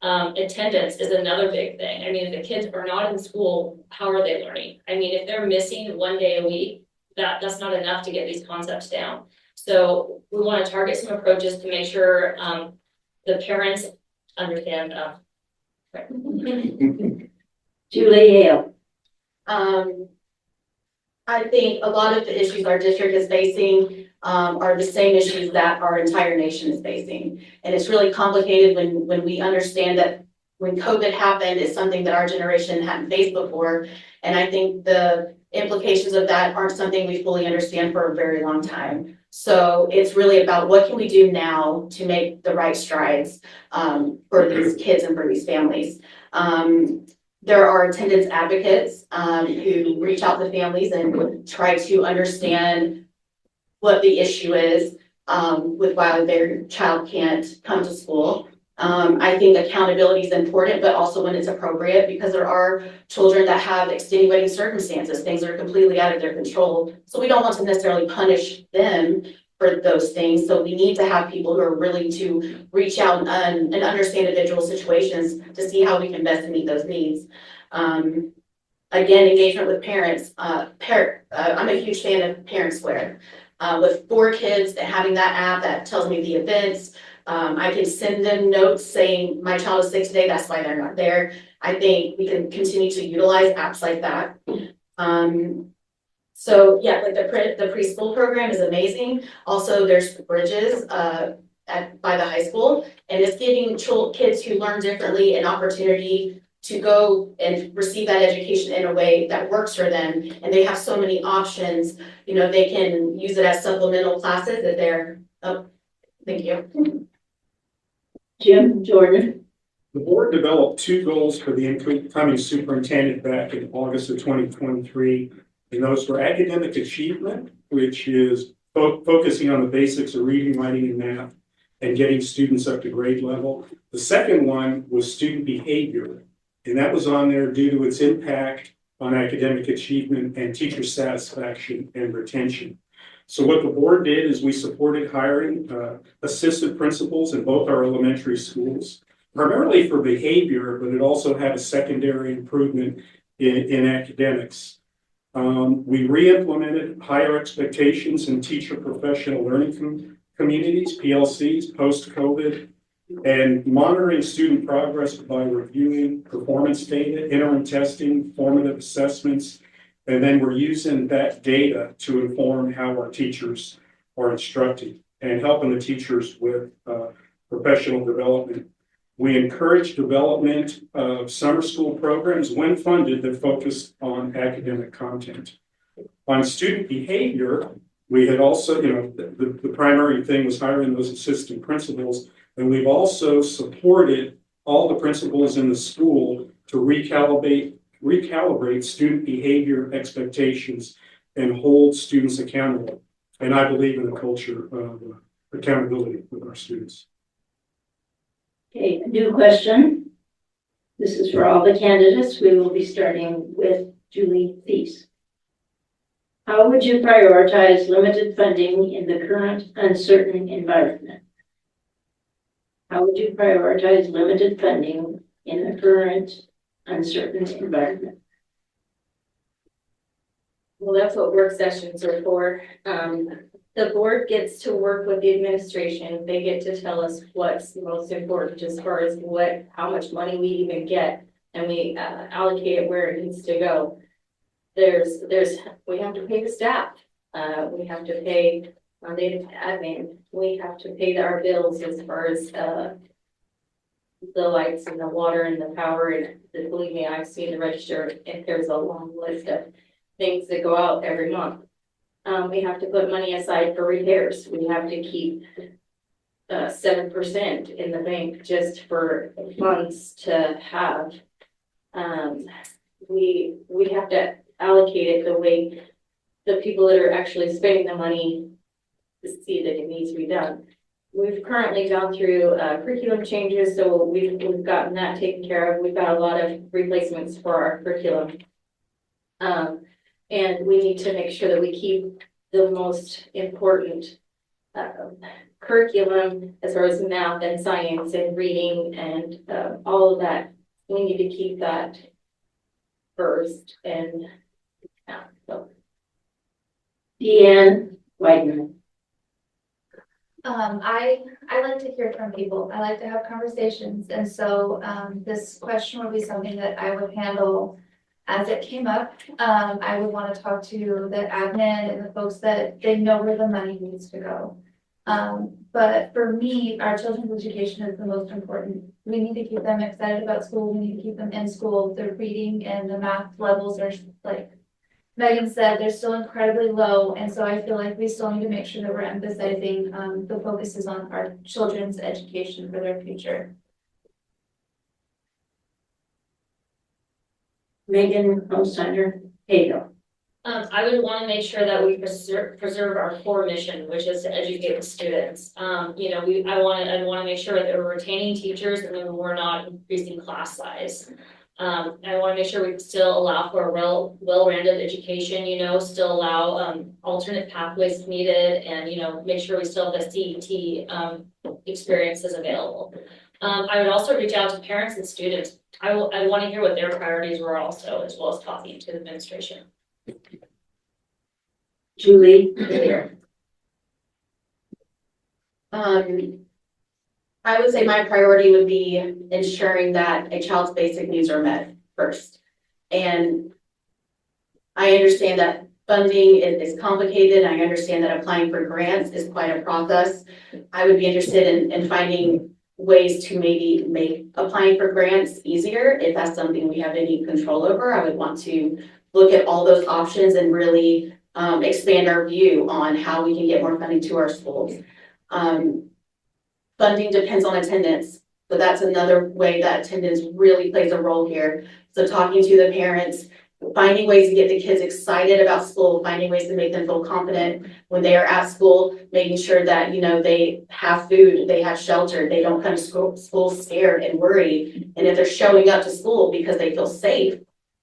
Attendance is another big thing. I mean, if the kids are not in school, how are they learning? I mean, if they're missing one day a week, that's not enough to get these concepts down. So we want to target some approaches to make sure the parents understand. Julie Hale. I think a lot of the issues our district is facing are the same issues that our entire nation is facing. And it's really complicated when we understand that when COVID happened, it's something that our generation hadn't faced before. And I think the implications of that aren't something we fully understand for a very long time. So it's really about what can we do now to make the right strides for these kids and for these families. There are attendance advocates who reach out to families and try to understand what the issue is with why their child can't come to school. I think accountability is important, but also when it's appropriate, because there are children that have extenuating circumstances, things that are completely out of their control. So we don't want to necessarily punish them for those things. So we need to have people who are willing to reach out and understand individual situations to see how we can best meet those needs. Again, engagement with parents. I'm a huge fan of Parent Square. With 4 kids, having that app that tells me the events, I can send them notes saying my child is sick today, that's why they're not there. I think we can continue to utilize apps like that. So yeah, like the preschool program is amazing. Also, there's Bridges by the high school, and it's giving kids who learn differently an opportunity to go and receive that education in a way that works for them. And they have so many options. You know, they can use it as supplemental classes that they're, thank you. Jim Jordan. The board developed 2 goals for the incoming superintendent back in August of 2023. And those were academic achievement, which is focusing on the basics of reading, writing, and math, and getting students up to grade level. The second one was student behavior, and that was on there due to its impact on academic achievement and teacher satisfaction and retention. So what the board did is we supported hiring assistant principals in both our elementary schools, primarily for behavior, but it also had a secondary improvement in academics. We re-implemented higher expectations in teacher professional learning communities, PLCs, post-COVID, and monitoring student progress by reviewing performance data, interim testing, formative assessments, and then we're using that data to inform how our teachers are instructing and helping the teachers with professional development. We encourage development of summer school programs when funded that focus on on academic content. On student behavior, we had also, the primary thing was hiring those assistant principals, and we've also supported all the principals in the school to recalibrate student behavior expectations and hold students accountable. And I believe in a culture of accountability with our students. Okay, a new question. This is for all the candidates. We will be starting with Julie Thies. How would you prioritize limited funding in the current uncertain environment? How would you prioritize limited funding in the current uncertain environment? Well, that's what work sessions are for. The board gets to work with the administration. They get to tell us what's most important as far as how much money we even get, and we allocate it where it needs to go. We have to pay the staff. We have to pay our data admin. We have to pay our bills as far as the lights and the water and the power. And believe me, I've seen the register, and there's a long list of things that go out every month. We have to put money aside for repairs. We have to keep 7% in the bank just for funds to have. We have to allocate it the way the people that are actually spending the money see that it needs to be done. We've currently gone through curriculum changes, so we've gotten that taken care of. We've got a lot of replacements for our curriculum. And we need to make sure that we keep the most important curriculum as far as math and science and reading and all of that. We need to keep that first. And so. Deanne Whiteman. I like to hear from people. I like to have conversations. And so this question would be something that I would handle as it came up. I would want to talk to the admin and the folks that they know where the money needs to go. But for me, our children's education is the most important. We need to keep them excited about school. We need to keep them in school. Their reading and the math levels are, like Megan said, they're still incredibly low. And so I feel like we still need to make sure that we're emphasizing the focus is on our children's education for their future. Megan Holsteiner Hagel. I would want to make sure that we preserve our core mission, which is to educate the students. I want to make sure that we're retaining teachers and then we're not increasing class size. I want to make sure we still allow for a well-rounded education, still allow alternate pathways needed, and make sure we still have the CET experiences available. I would also reach out to parents and students. I want to hear what their priorities were also, as well as talking to the administration. Julie. I would say my priority would be ensuring that a child's basic needs are met first. And I understand that funding is complicated. I understand that applying for grants is quite a process. I would be interested in finding ways to maybe make applying for grants easier. If that's something we have any control over, I would want to look at all those options and really expand our view on how we can get more funding to our schools. Funding depends on attendance. So that's another way that attendance really plays a role here. So talking to the parents, finding ways to get the kids excited about school, finding ways to make them feel confident when they are at school, making sure that, they have food, they have shelter, they don't come to school scared and worried. And if they're showing up to school because they feel safe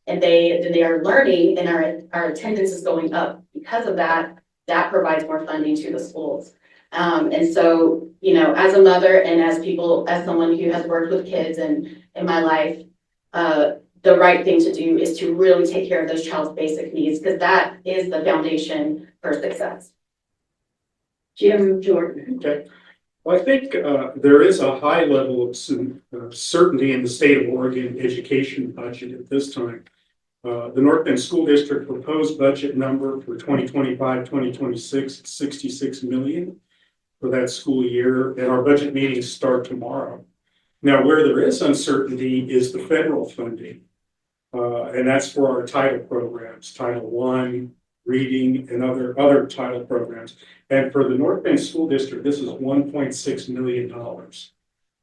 and they are learning and our attendance is going up because of that, that provides more funding to the schools. And so, as a mother and as someone who has worked with kids in my life, the right thing to do is to really take care of those child's basic needs, because that is the foundation for success. Jim Jordan. Okay. Well, I think there is a high level of certainty in the state of Oregon education budget at this time. The North Bend School District proposed budget number for 2025-2026 is $66 million for that school year, and our budget meetings start tomorrow. Now, where there is uncertainty is the federal funding. And that's for our title programs, Title I, reading, and other title programs. And for the North Bend School District, this is $1.6 million.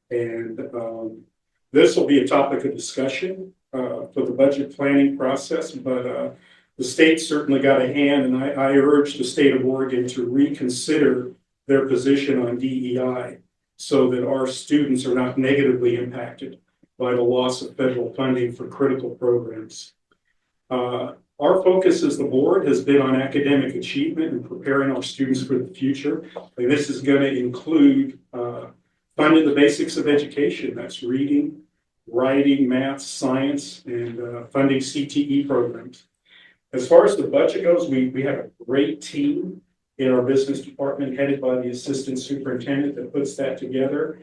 And this will be a topic of discussion for the budget planning process, but the state certainly got a hand, and I urge the state of Oregon to reconsider their position on DEI so that our students are not negatively impacted by the loss of federal funding for critical programs. Our focus as the board has been on academic achievement and preparing our students for the future. And this is going to include funding the basics of education. That's reading, writing, math, science, and funding CTE programs. As far as the budget goes, we have a great team in our business department headed by the assistant superintendent that puts that together.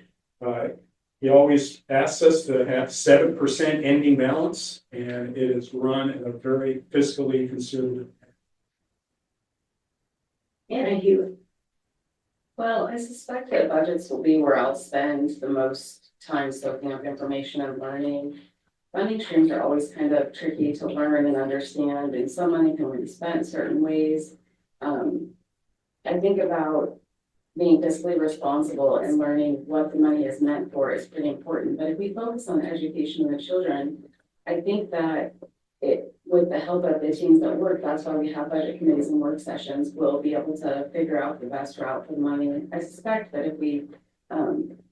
He always asks us to have 7% ending balance, and it is run in a very fiscally conservative. Anna Hewitt. Well, I suspect that budgets will be where I'll spend the most time soaking up information and learning. Funding streams are always kind of tricky to learn and understand, and some money can be spent certain ways. I think about being fiscally responsible and learning what the money is meant for is pretty important. But if we focus on the education of the children, I think that with the help of the teams that work, that's why we have budget committees and work sessions, we'll be able to figure out the best route for the money. I suspect that if we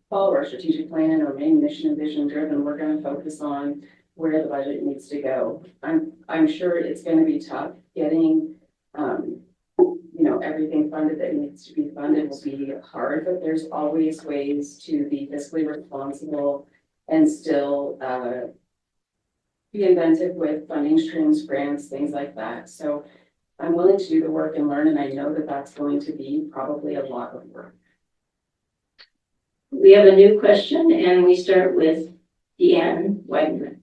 follow our strategic plan and remain mission and vision driven, we're going to focus on where the budget needs to go. I'm sure it's going to be tough getting everything funded that needs to be funded will be hard, but there's always ways to be fiscally responsible and still be inventive with funding streams, grants, things like that. So I'm willing to do the work and learn, and I know that that's going to be probably a lot of work. We have a new question, and we start with Deanne Wagner.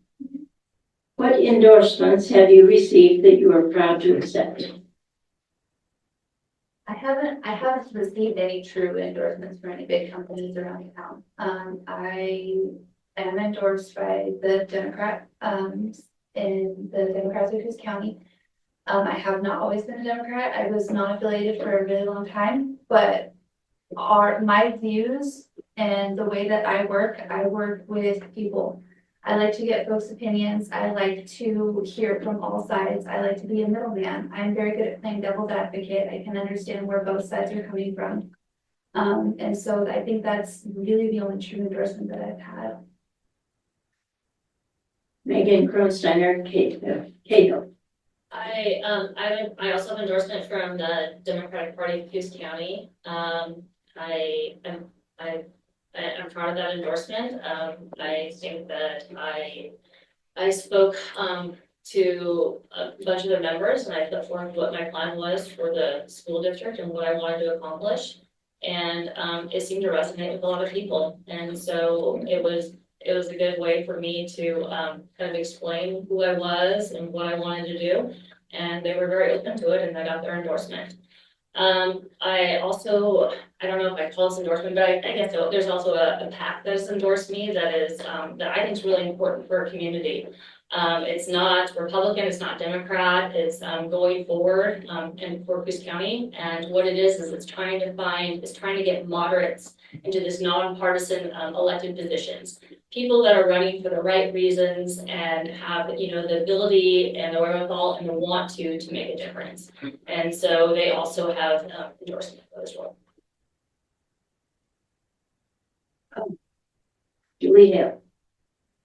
What endorsements have you received that you are proud to accept? I haven't received any true endorsements for any big companies around town. I am endorsed by the Democrat, in the Democrats of Coos County. I have not always been a Democrat. I was not affiliated for a really long time, but my views and the way that I work with people. I like to get folks' opinions. I like to hear from all sides. I like to be a middleman. I'm very good at playing devil's advocate. I can understand where both sides are coming from. And so I think that's really the only true endorsement that I've had. Megan Kronsteiner, Cahill. I also have endorsement from the Democratic Party of Coos County. I'm proud of that endorsement. I think that I spoke to a bunch of the members, and I put forth what my plan was for the school district and what I wanted to accomplish. And it seemed to resonate with a lot of people. And so it was a good way for me to kind of explain who I was and what I wanted to do. And they were very open to it, and I got their endorsement. I don't know if I call this endorsement, but I guess there's also a PAC that has endorsed me that is that I think is really important for our community. It's not Republican, it's not Democrat, it's going forward in Coos County. And what it is it's trying to get moderates into this nonpartisan elected positions. People that are running for the right reasons and have, the ability and the wherewithal and the want to make a difference. And so they also have endorsement for this role. Julie Hale.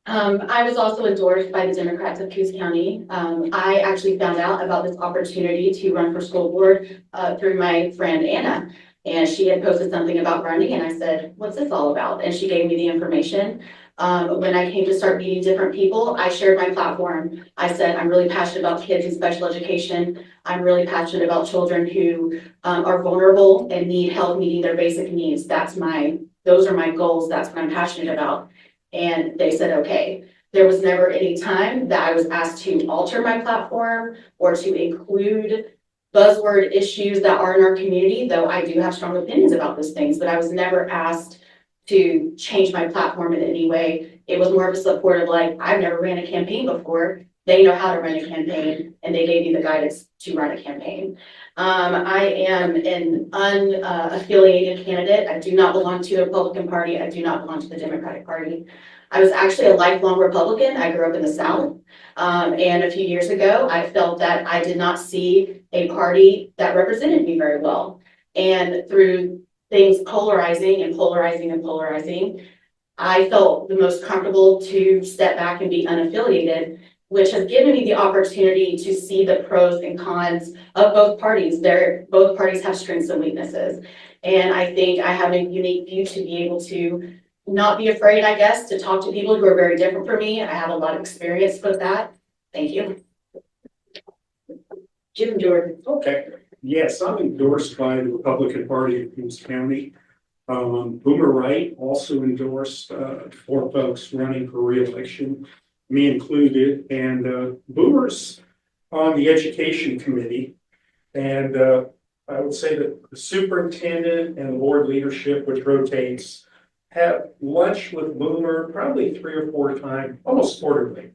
I was also endorsed by the Democrats of Coos County. I actually found out about this opportunity to run for school board through my friend Anna. And she had posted something about running, and I said, what's this all about? And she gave me the information. When I came to start meeting different people, I shared my platform. I said, I'm really passionate about kids in special education. I'm really passionate about children who are vulnerable and need help meeting their basic needs. Those are my goals. That's what I'm passionate about. And they said, okay. There was never any time that I was asked to alter my platform or to include buzzword issues that are in our community, though I do have strong opinions about those things, but I was never asked to change my platform in any way. It was more of a support of I've never ran a campaign before. they know how to run a campaign, and they gave me the guidance to run a campaign. I am an unaffiliated candidate. I do not belong to a Republican Party. I do not belong to the Democratic Party. I was actually a lifelong Republican. I grew up in the South. And a few years ago, I felt that I did not see a party that represented me very well. And through things polarizing and polarizing and polarizing, I felt the most comfortable to step back and be unaffiliated, which has given me the opportunity to see the pros and cons of both parties. Both parties have strengths and weaknesses. And I think I have a unique view to be able to not be afraid, I guess, to talk to people who are very different from me. I have a lot of experience with that. Thank you. Jim Jordan. Okay, yes, I'm endorsed by the Republican Party of Coos County. Boomer Wright also endorsed, 4 folks running for reelection, me included, and, Boomer's on the education committee. And, I would say that the superintendent and board leadership, which rotates, have lunch with Boomer probably 3 or 4 times, almost quarterly.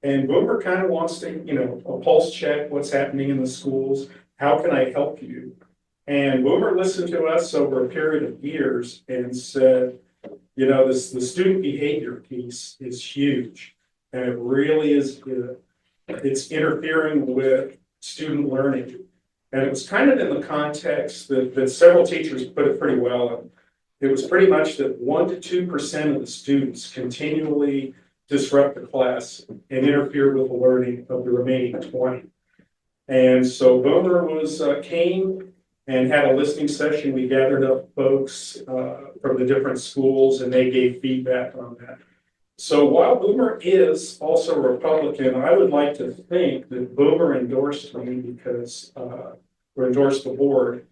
And Boomer kind of wants to, a pulse check what's happening in the schools. How can I help you? And Boomer listened to us over a period of years and said, the student behavior piece is huge. And it really is, it's interfering with student learning. And it was kind of in the context that several teachers put it pretty well. It was pretty much that 1% to 2% of the students continually disrupt the class and interfere with the learning of the remaining 20. And so Boomer came and had a listening session. We gathered up folks from the different schools, and they gave feedback on that. So while Boomer is also a Republican, I would like to think that Boomer endorsed me because, or endorsed the board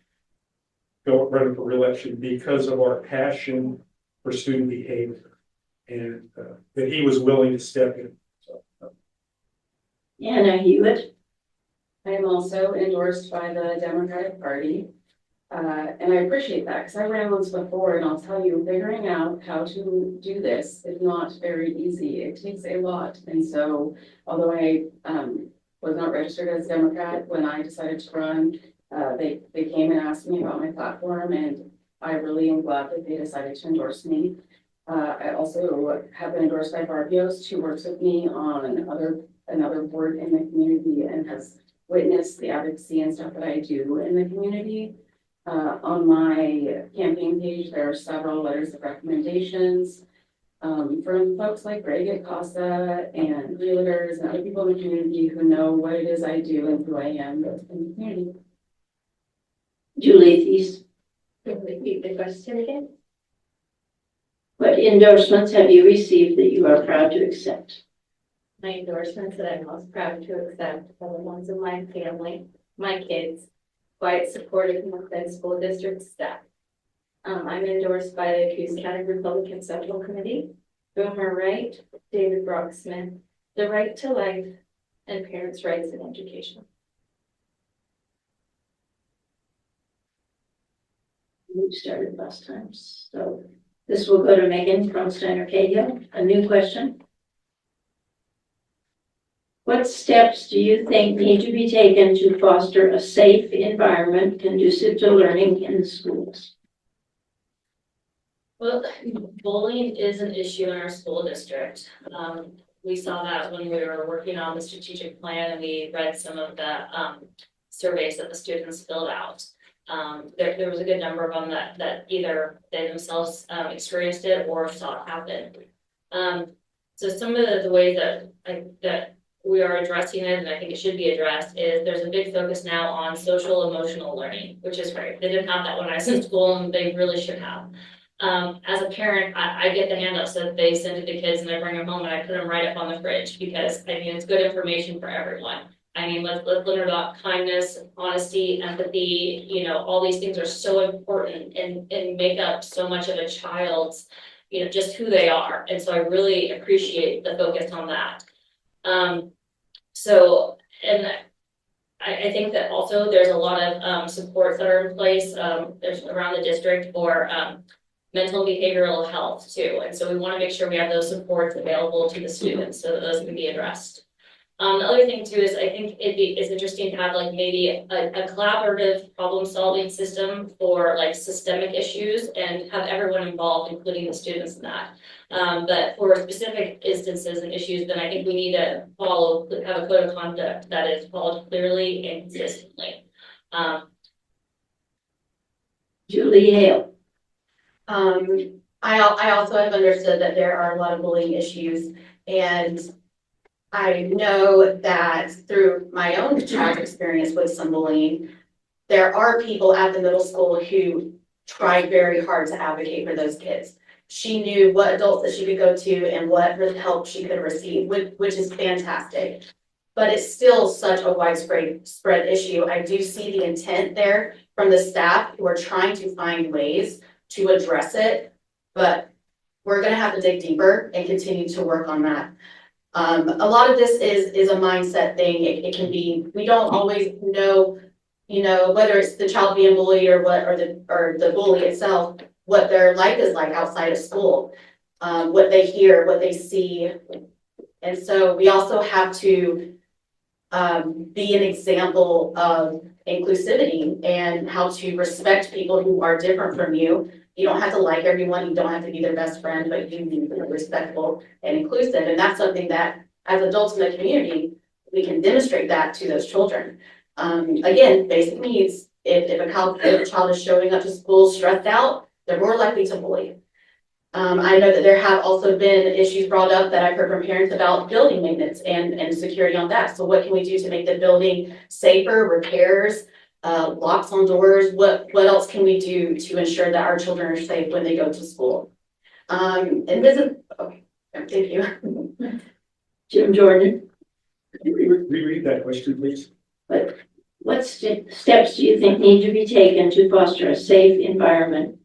running for re-election because of our passion for student behavior, and that he was willing to step in. So, Anna Hewitt. I am also endorsed by the Democratic Party. And I appreciate that because I ran once before, and I'll tell you, figuring out how to do this is not very easy. It takes a lot. And so, although I was not registered as a Democrat when I decided to run, they came and asked me about my platform, and I really am glad that they decided to endorse me. I also have been endorsed by Barbios, who works with me on another board in the community and has witnessed the advocacy and stuff that I do in the community. On my campaign page, there are several letters of recommendations from folks like Greg at CASA and realtors and other people in the community who know what it is I do and who I am in the community. Julie Thies. Repeat the question again. What endorsements have you received that you are proud to accept? My endorsements that I'm most proud to accept are the ones of my family, my kids, quite supportive of the school district staff. I'm endorsed by the Coos County Republican Central Committee, Boomer Wright, David Brock Smith, the Right to Life, and Parents' Rights in Education. We started last time, so this will go to Megan from Steiner Cahill. A new question. What steps do you think need to be taken to foster a safe environment conducive to learning in the schools? Well, bullying is an issue in our school district. We saw that when we were working on the strategic plan and we read some of the surveys that the students filled out. There was a good number of them that either they themselves experienced it or saw it happen. So some of the ways that we are addressing it, and I think it should be addressed, is there's a big focus now on social emotional learning, which is great. They didn't have that when I was in school, and they really should have. As a parent, I get the handouts that they send to the kids and I bring them home and I put them right up on the fridge because it's good information for everyone. Let's learn about kindness, honesty, empathy, all these things are so important and make up so much of a child's, just who they are. And so I really appreciate the focus on that. I think that also there's a lot of supports that are in place there's around the district for mental and behavioral health too. And so we want to make sure we have those supports available to the students so that those can be addressed. The other thing too is I think it's interesting to have like maybe a collaborative problem solving system for like systemic issues and have everyone involved, including the students in that. But for specific instances and issues, then I think we need to have a code of conduct that is followed clearly and consistently. Julie Hale. I also have understood that there are a lot of bullying issues, and I know that through my own child's experience with some bullying, there are people at the middle school who tried very hard to advocate for those kids. She knew what adults that she could go to and what help she could receive, which is fantastic. But it's still such a widespread issue. I do see the intent there from the staff who are trying to find ways to address it, but we're gonna have to dig deeper and continue to work on that. A lot of this is a mindset thing. It can be, we don't always know, you know, whether it's the child being bullied or the bully itself, what their life is like outside of school, what they hear, what they see. And so we also have to be an example of inclusivity and how to respect people who are different from you. You don't have to like everyone, you don't have to be their best friend, but you need to be respectful and inclusive. And that's something that as adults in the community, we can demonstrate that to those children. Again, basic needs. If a child is showing up to school stressed out, they're more likely to bully. I know that there have also been issues brought up that I've heard from parents about building maintenance and security on that. So what can we do to make the building safer, repairs, locks on doors? What else can we do to ensure that our children are safe when they go to school? And this is, okay, thank you. Jim Jordan. Could you reread that question, please? What steps do you think need to be taken to foster a safe environment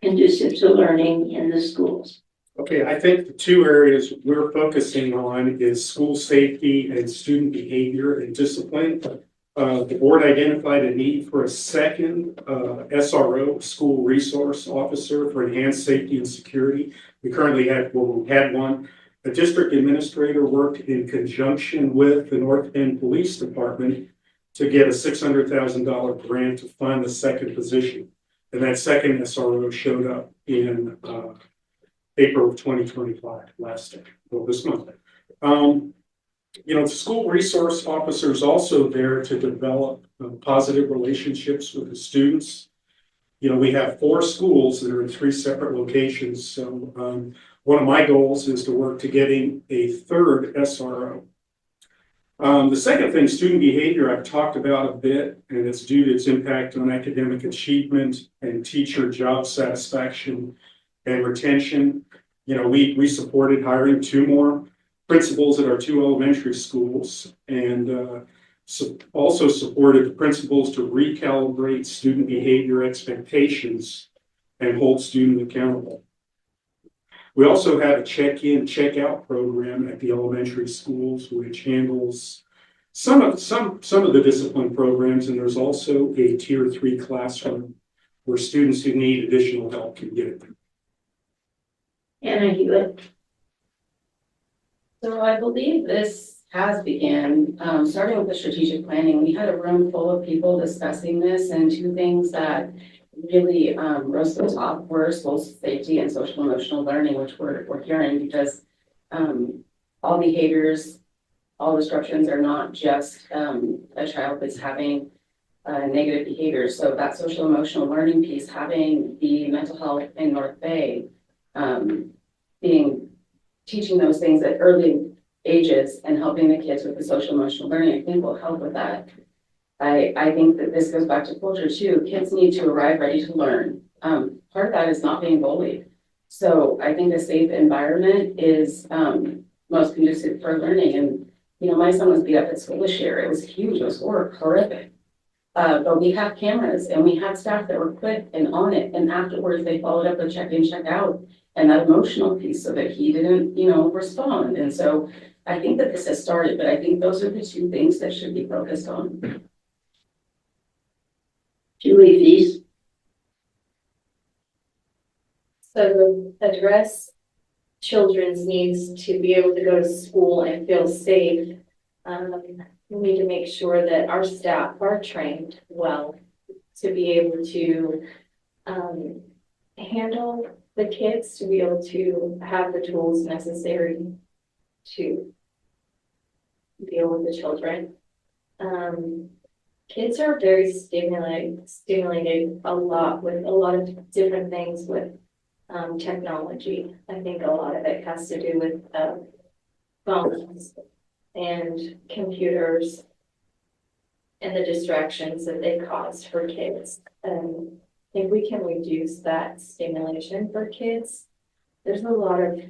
conducive to learning in the schools? Okay, I think the two areas we're focusing on is school safety and student behavior and discipline. The board identified a need for a second SRO, school resource officer, for enhanced safety and security. We currently had one. The district administrator worked in conjunction with the North Bend Police Department to get a $600,000 grant to fund the second position. And that second SRO showed up in April of 2025, this month. You know, the school resource officer is also there to develop positive relationships with the students. You know, we have 4 schools that are in 3 separate locations. So one of my goals is to work to getting a third SRO. The second thing, student behavior, I've talked about a bit, and it's due to its impact on academic achievement and teacher job satisfaction and retention. You know, we supported hiring 2 more principals at our 2 elementary schools, and also supported the principals to recalibrate student behavior expectations and hold students accountable. We also have a check-in, check-out program at the elementary schools, which handles some of the discipline programs, and there's also a tier 3 classroom where students who need additional help can get it. Anna Hewitt. So I believe this has begun, starting with the strategic planning. We had a room full of people discussing this, and 2 things that really rose to the top were school safety and social emotional learning, which we're hearing, because all behaviors, all disruptions are not just a child that's having negative behaviors. So that social emotional learning piece, having the mental health in North Bay, teaching those things at early ages and helping the kids with the social emotional learning, I think will help with that. I think that this goes back to culture too. Kids need to arrive ready to learn. Part of that is not being bullied. So I think a safe environment is most conducive for learning. And, you know, my son was beat up at school this year. It was huge. It was horrific. But we have cameras and we had staff that were quick and on it. And afterwards they followed up with check in, check out, and that emotional piece so that he didn't, you know, respond. And so I think that this has started, but I think those are the 2 things that should be focused on. Julie Feast. So to address children's needs to be able to go to school and feel safe, We need to make sure that our staff are trained well to be able to handle the kids, to be able to have the tools necessary to deal with the children. Kids are very stimulated a lot with a lot of different things with technology. I think a lot of it has to do with phones and computers and the distractions that they cause for kids. I think we can reduce that stimulation for kids. There's a lot of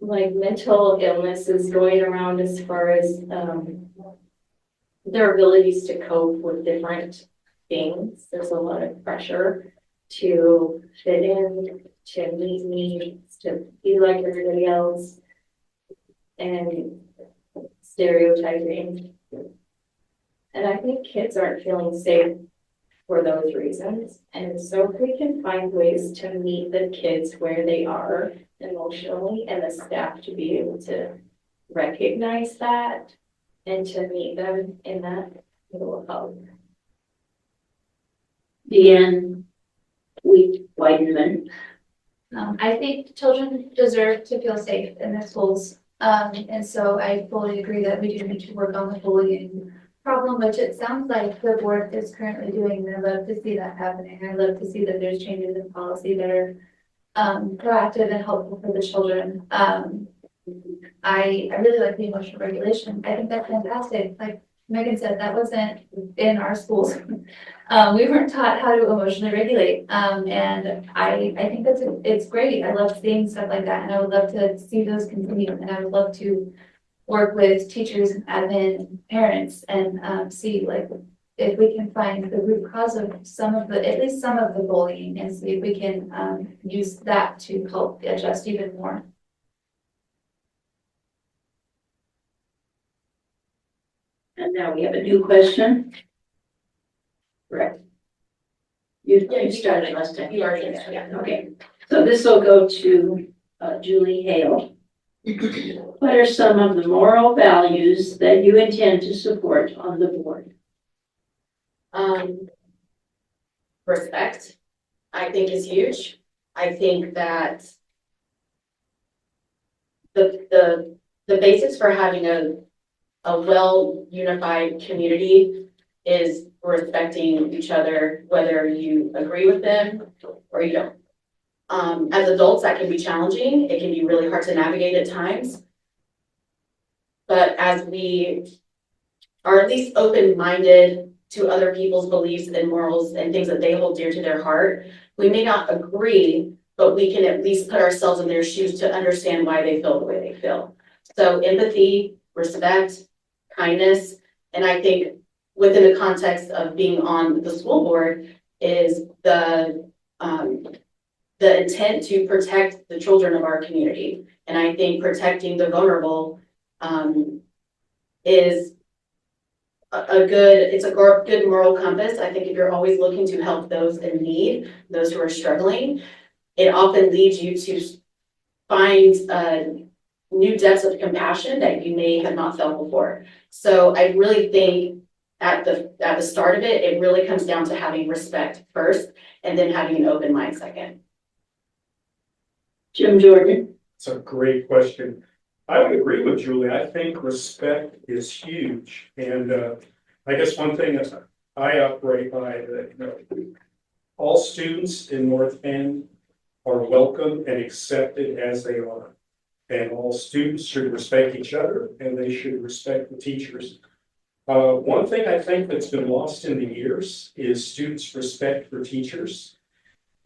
like mental illnesses going around as far as their abilities to cope with different things. There's a lot of pressure to fit in, to meet needs, to be like everybody else, and stereotyping. And I think kids aren't feeling safe for those reasons. And so if we can find ways to meet the kids where they are emotionally, and the staff to be able to recognize that and to meet them in that, it will help. Deanne Weidenman. I think children deserve to feel safe in their schools. And so I fully agree that we do need to work on the bullying problem, which it sounds like the board is currently doing. And I love to see that happening. I love to see that there's changes in policy that are proactive and helpful for the children. I really like the emotional regulation. I think that's fantastic. Like Megan said, that wasn't in our schools. We weren't taught how to emotionally regulate. And I think it's great. I love seeing stuff like that, and I would love to see those continue. And I would love to work with teachers and admin, parents, and see like if we can find the root cause of at least some of the bullying, and see if we can use that to help adjust even more. And now we have a new question. Correct. You started last time. You already did, yeah. Okay, so this will go to Julie Hale. What are some of the moral values that you intend to support on the board? Respect, I think, is huge. I think that the basis for having a well unified community is respecting each other, whether you agree with them or you don't. As adults, that can be challenging. It can be really hard to navigate at times. But as we are at least open-minded to other people's beliefs and morals and things that they hold dear to their heart, we may not agree, but we can at least put ourselves in their shoes to understand why they feel the way they feel. So empathy, respect, kindness, and I think within the context of being on the school board is the intent to protect the children of our community. And I think protecting the vulnerable is a good moral compass. I think if you're always looking to help those in need, those who are struggling, it often leads you to find new depths of compassion that you may have not felt before. So I really think at the start of it, it really comes down to having respect first and then having an open mind second. Jim Jordan. It's a great question. I would agree with Julie. I think respect is huge. And I guess one thing that I operate by that all students in North Bend are welcome and accepted as they are. And all students should respect each other, and they should respect the teachers. One thing I think that's been lost in the years is students' respect for teachers.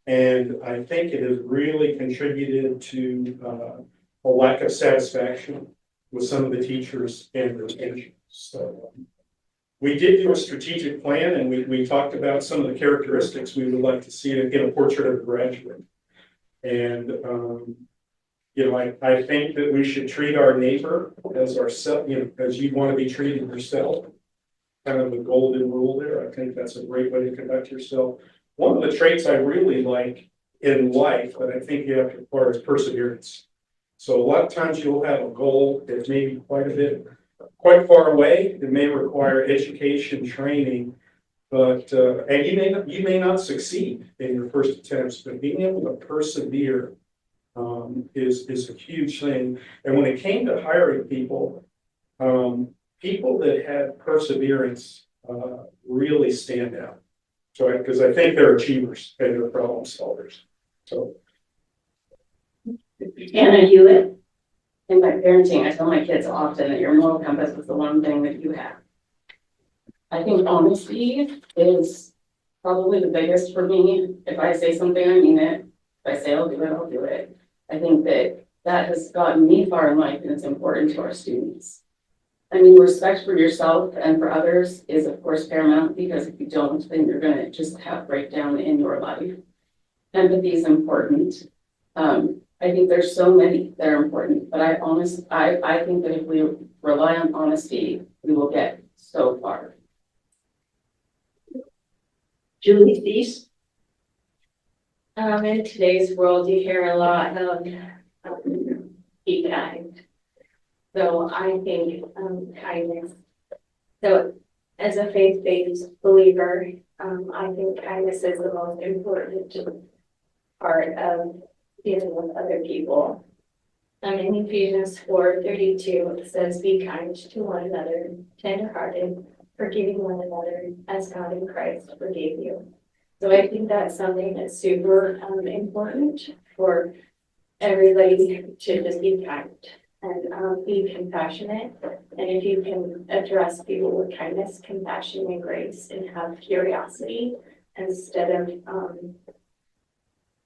And I think it has really contributed to a lack of satisfaction with some of the teachers and their patients. So we did do a strategic plan, and we talked about some of the characteristics we would like to see in a portrait of a graduate. And I think that we should treat our neighbor as ourselves, as you want to be treated yourself. Kind of the golden rule there. I think that's a great way to conduct yourself. One of the traits I really like in life that I think you have to acquire is perseverance. So a lot of times you'll have a goal that may be quite far away. It may require education, training, but, and you may not succeed in your first attempts, but being able to persevere is a huge thing. And when it came to hiring people, people that had perseverance really stand out. So, because I think they're achievers and they're problem solvers. So. Anna Hewitt. In my parenting, I tell my kids often that your moral compass is the one thing that you have. I think honesty is probably the biggest for me. If I say something, I mean it. If I say I'll do it, I'll do it. I think that has gotten me far in life, and it's important to our students. I mean, respect for yourself and for others is of course paramount, because if you don't, then you're gonna just have breakdown in your life. Empathy is important. I think there's so many that are important, but I think that if we rely on honesty, we will get so far. Julie Thies. In today's world, you hear a lot of be kind. So I think kindness. So as a faith-based believer, I think kindness is the most important part of dealing with other people. In Ephesians 4:32, it says, "Be kind to one another, tenderhearted, forgiving one another, as God in Christ forgave you." So I think that's something that's super important for everybody to just be kind and be compassionate. And if you can address people with kindness, compassion, and grace, and have curiosity instead of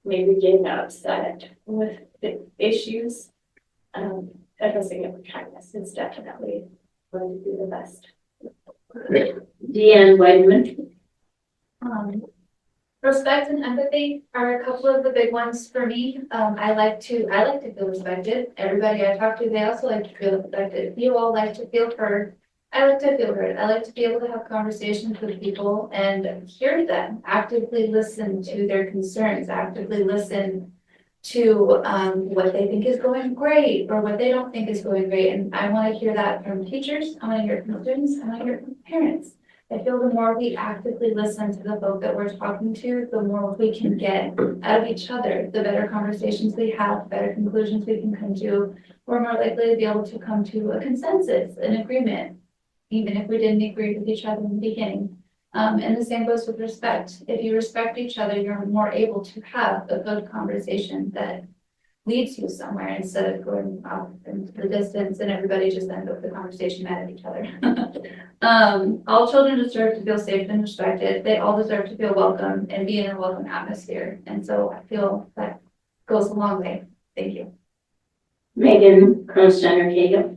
maybe getting upset with the issues, addressing it with kindness is definitely going to be the best. Deanne Weidman. Respect and empathy are a couple of the big ones for me. I like to feel respected. Everybody I talk to, they also like to feel respected. You all like to feel heard. I like to feel heard. I like to be able to have conversations with people and hear them, actively listen to their concerns, actively listen to what they think is going great or what they don't think is going great. And I want to hear that from teachers. I want to hear it from students. I want to hear it from parents. I feel the more we actively listen to the folk that we're talking to, the more we can get out of each other, the better conversations we have, the better conclusions we can come to. We're more likely to be able to come to a consensus, an agreement, even if we didn't agree with each other in the beginning. And the same goes with respect. If you respect each other, you're more able to have a good conversation that leads you somewhere instead of going off into the distance and everybody just ends up the conversation mad at each other. All children deserve to feel safe and respected. They all deserve to feel welcome and be in a welcome atmosphere. And so I feel that goes a long way. Thank you. Megan Kronsteiner-Cagle.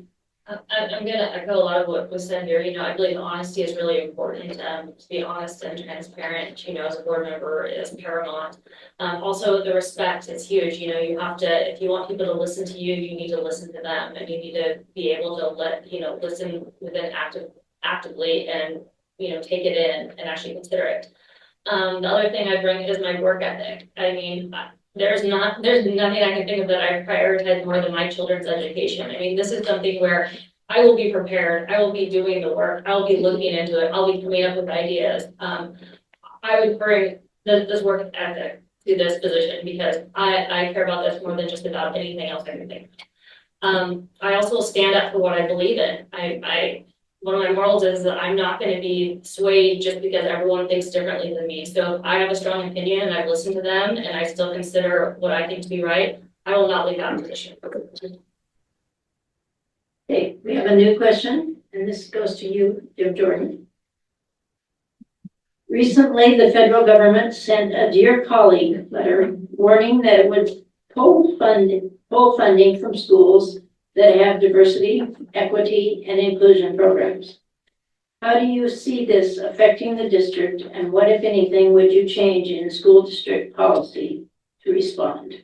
I'm gonna echo a lot of what was said here. I believe honesty is really important. To be honest and transparent, as a board member is paramount. Also the respect is huge. You have to, if you want people to listen to you, you need to listen to them, and you need to be able to listen within actively and, take it in and actually consider it. The other thing I bring is my work ethic. I mean, there's nothing I can think of that I prioritize more than my children's education. I mean, this is something where I will be prepared, I will be doing the work, I'll be looking into it, I'll be coming up with ideas. I would bring this work ethic to this position because I care about this more than just about anything else I can think. I also stand up for what I believe in. One of my morals is that I'm not going to be swayed just because everyone thinks differently than me. So if I have a strong opinion and I've listened to them and I still consider what I think to be right, I will not leave that position. Okay, we have a new question, and this goes to you, Jim Jordan. Recently, the federal government sent a Dear Colleague letter warning that it would pull funding from schools that have diversity, equity, and inclusion programs. How do you see this affecting the district, and what, if anything, would you change in school district policy to respond?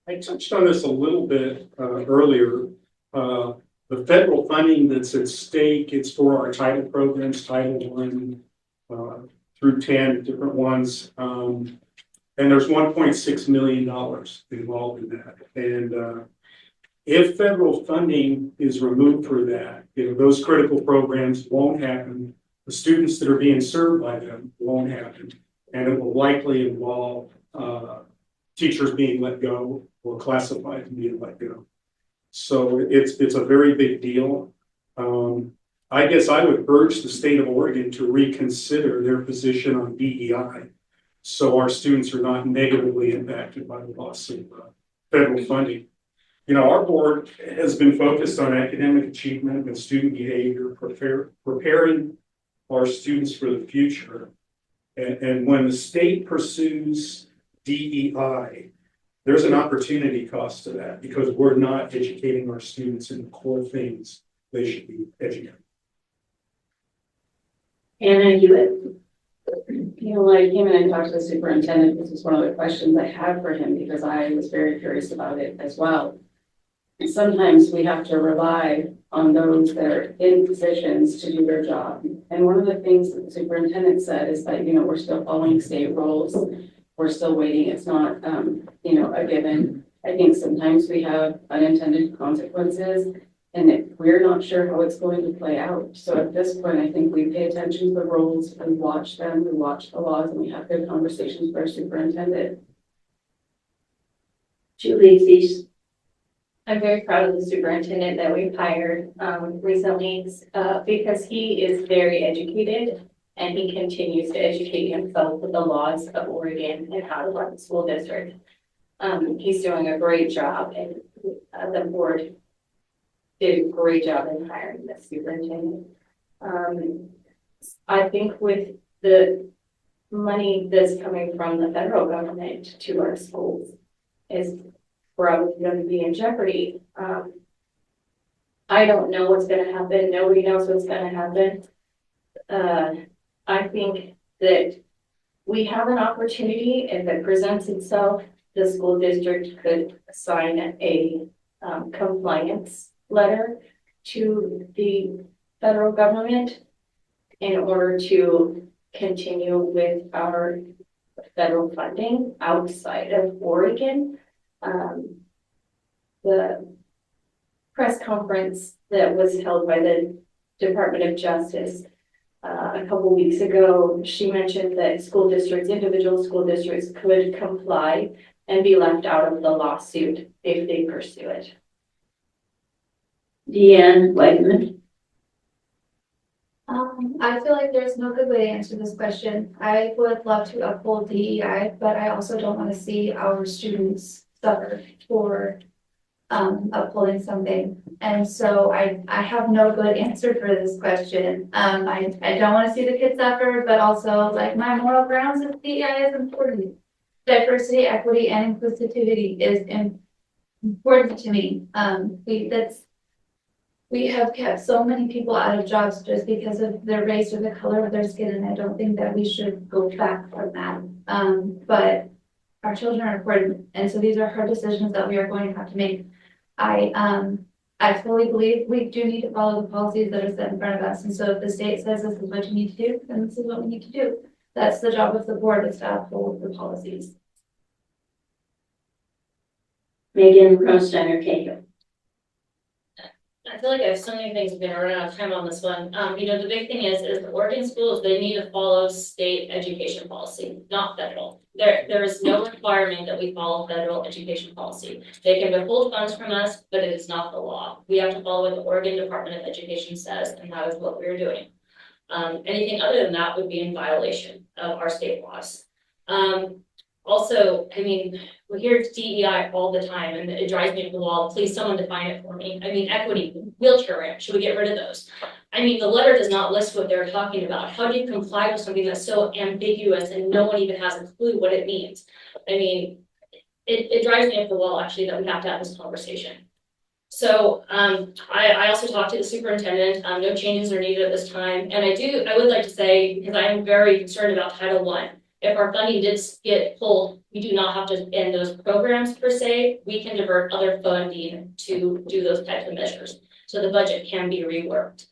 I touched on this a little bit earlier. The federal funding that's at stake, it's for our title programs, Title I through 10, different ones. And there's $1.6 million involved in that. And if federal funding is removed for that, those critical programs won't happen. The students that are being served by them won't happen. And it will likely involve teachers being let go or classified being let go. So it's a very big deal. I guess I would urge the state of Oregon to reconsider their position on DEI, so our students are not negatively impacted by the loss of federal funding. Our board has been focused on academic achievement and student behavior, preparing our students for the future. And when the state pursues DEI, there's an opportunity cost to that because we're not educating our students in the core things they should be educated. Anna Hewitt. When I came in and talked to the superintendent, this was one of the questions I had for him because I was very curious about it as well. And sometimes we have to rely on those that are in positions to do their job. And one of the things that the superintendent said is that, we're still following state rules. We're still waiting. It's not, a given. I think sometimes we have unintended consequences and we're not sure how it's going to play out. So at this point, I think we pay attention to the rules, we watch them, we watch the laws, and we have good conversations with our superintendent. Julie Thies. I'm very proud of the superintendent that we've hired recently because he is very educated and he continues to educate himself with the laws of Oregon and how to run the school district. He's doing a great job, and the board did a great job in hiring the superintendent. I think with the money that's coming from the federal government to our schools is probably going to be in jeopardy. I don't know what's going to happen. Nobody knows what's going to happen. I think that we have an opportunity, if it presents itself, the school district could assign a compliance letter to the federal government in order to continue with our federal funding outside of Oregon. The press conference that was held by the Department of Justice a couple weeks ago, she mentioned that school districts, individual school districts could comply and be left out of the lawsuit if they pursue it. Deanne Wegman. I feel like there's no good way to answer this question. I would love to uphold DEI, but I also don't want to see our students suffer for upholding something. And so I have no good answer for this question. I don't want to see the kids suffer, but also like my moral grounds of DEI is important. Diversity, equity, and inclusivity is important to me. We have kept so many people out of jobs just because of their race or the color of their skin, and I don't think that we should go back from that. But our children are important, and so these are hard decisions that we are going to have to make. I fully believe we do need to follow the policies that are set in front of us, and so if the state says this is what you need to do, then this is what we need to do. That's the job of the board, is to uphold the policies. Megan Rosteiner Cahill. I feel like I have so many things, we're gonna run out of time on this one. The big thing is the Oregon schools, they need to follow state education policy, not federal. There is no requirement that we follow federal education policy. They can withhold funds from us, but it is not the law. We have to follow what the Oregon Department of Education says, and that is what we're doing. Anything other than that would be in violation of our state laws. Also, we hear DEI all the time, and it drives me up the wall. Please, someone define it for me. Equity, wheelchair ramp, should we get rid of those? The letter does not list what they're talking about. How do you comply with something that's so ambiguous and no one even has a clue what it means? It drives me up the wall, actually, that we have to have this conversation. So I also talked to the superintendent. No changes are needed at this time. And I would like to say, because I am very concerned about Title I, if our funding did get pulled, we do not have to end those programs per se. We can divert other funding to do those types of measures. So the budget can be reworked.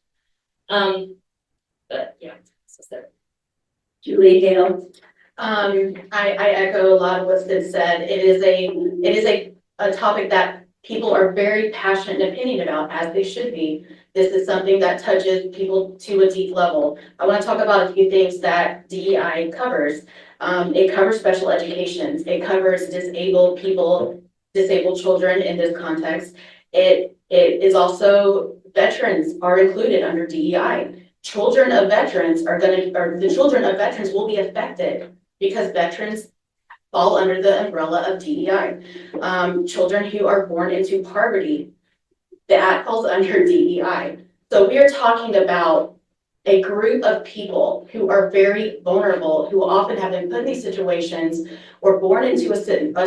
But yeah, so Julie Hale. I echo a lot of what's been said. It is a topic that people are very passionate and opinionated about, as they should be. This is something that touches people to a deep level. I want to talk about a few things that DEI covers. It covers special education. It covers disabled people, disabled children in this context. It is also veterans are included under DEI. Children of veterans the children of veterans will be affected because veterans fall under the umbrella of DEI. Children who are born into poverty, that falls under DEI. So we are talking about a group of people who are very vulnerable, who often have been put in these situations or born into a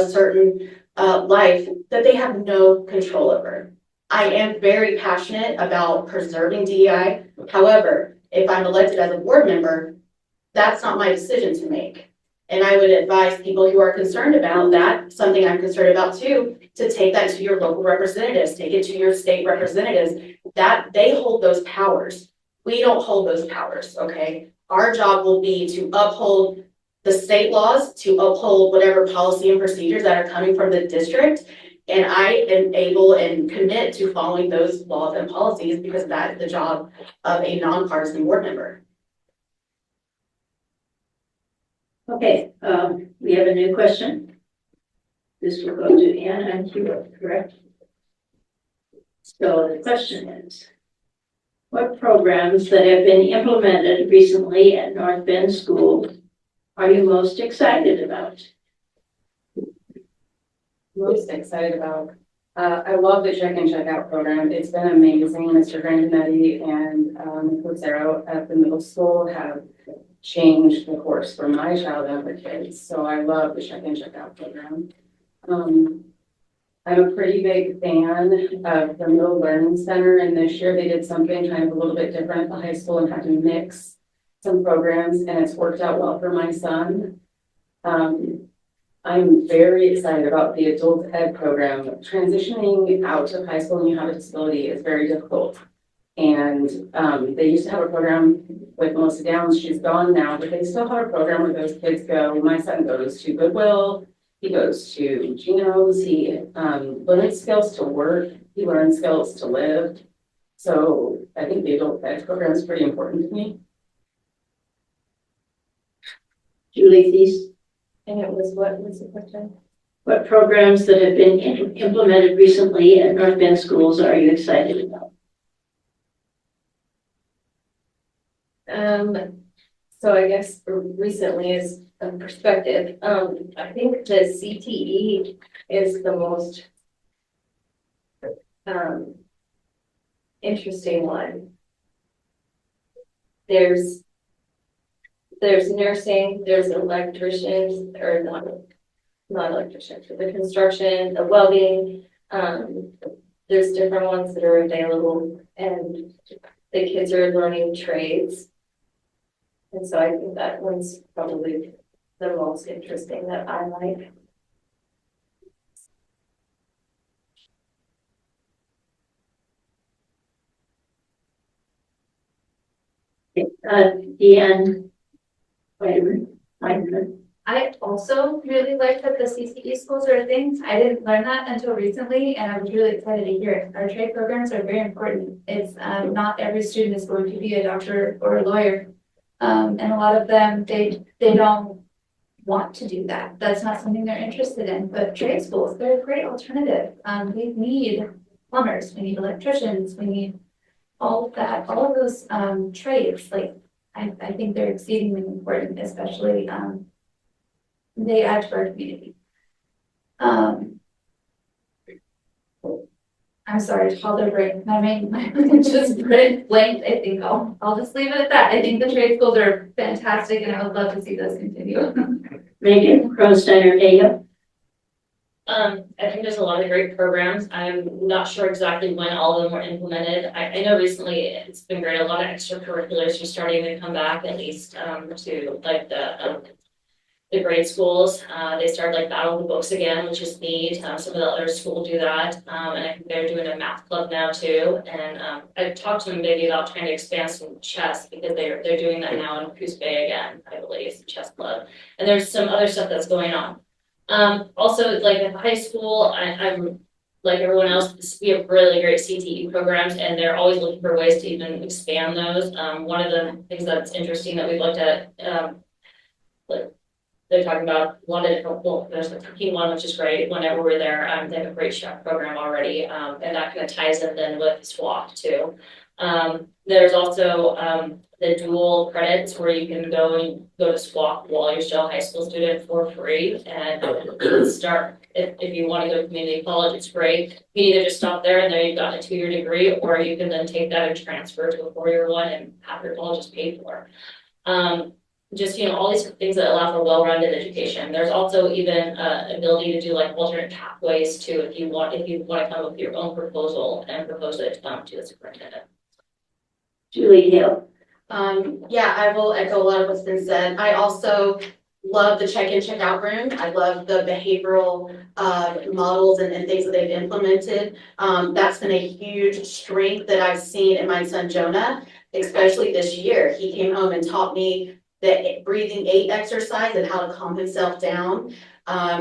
certain life that they have no control over. I am very passionate about preserving DEI. However, if I'm elected as a board member, that's not my decision to make. And I would advise people who are concerned about that, something I'm concerned about too, to take that to your local representatives, take it to your state representatives, that they hold those powers. We don't hold those powers, okay? Our job will be to uphold the state laws, to uphold whatever policy and procedures that are coming from the district. And I am able and commit to following those laws and policies because that's the job of a nonpartisan board member. Okay, we have a new question. This will go to Anna and Hugh, correct? So the question is, what programs that have been implemented recently at North Bend School are you most excited about? Most excited about. I love the check in, check out program. It's been amazing. Mr. Grandinetti and folks there at the middle school have changed the course for my child and the kids. So I love the check in, check out program. I'm a pretty big fan of the Middle Learning Center, and this year they did something kind of a little bit different at the high school and had to mix some programs, and it's worked out well for my son. I'm very excited about the adult ed program. Transitioning out of high school when you have a disability is very difficult. And they used to have a program with Melissa Downs. She's gone now, but they still have a program where those kids go. My son goes to Goodwill. He goes to Geno's. He learns skills to work. He learns skills to live. So I think the adult ed program is pretty important to me. Julie Thies? And it was, what was the question? What programs that have been implemented recently at North Bend schools are you excited about? So I guess recently is a perspective. I think the CTE is the most interesting one. There's nursing, there's electricians, or not electricians, but the construction, the welding. There's different ones that are available, and the kids are learning trades. And so I think that one's probably the most interesting that I like. Deanne, wait a minute. I also really like that the CCE schools are a thing. I didn't learn that until recently, and I was really excited to hear it. Our trade programs are very important. It's not every student is going to be a doctor or a lawyer. And a lot of them, they don't want to do that. That's not something they're interested in, but trade schools, they're a great alternative. We need plumbers, we need electricians, we need all of that, all of those trades. Like, I think they're exceedingly important, especially they add to our community. I'm sorry, Toddler brain. My brain just blanked. I think I'll just leave it at that. I think the trade schools are fantastic, and I would love to see those continue. Megan Kronsteiner-Ayo. I think there's a lot of great programs. I'm not sure exactly when all of them were implemented. I know recently it's been great. A lot of extracurriculars are starting to come back, at least to like the the grade schools. They started like Battle of the Books again, which is neat. Some of the other schools do that. And I think they're doing a math club now too. And I talked to them maybe about trying to expand some chess because they're doing that now in Coos Bay again, I believe, chess club. And there's some other stuff that's going on. Also, like at the high school, I'm like everyone else, we have really great CTE programs and they're always looking for ways to even expand those. One of the things that's interesting that we looked at, like they're talking about a lot of different, well, there's the cooking one, which is great. Whenever we're there, they have a great chef program already. And that kind of ties in then with SWAC too. There's also the dual credits where you can go to SWAC while you're still a high school student for free and start, if you want to go to community college, it's great. You can either just stop there and then you've got a 2-year degree, or you can then take that and transfer to a 4-year one and have your college is paid for. Just, all these things that allow for well-rounded education. There's also even ability to do like alternate pathways too, if you want to come up with your own proposal and propose it to the superintendent. Julie Hale. Yeah, I will echo a lot of what's been said. I also love the check-in, check-out room. I love the behavioral models and things that they've implemented. That's been a huge strength that I've seen in my son Jonah, especially this year. He came home and taught me the breathing 8 exercise and how to calm himself down.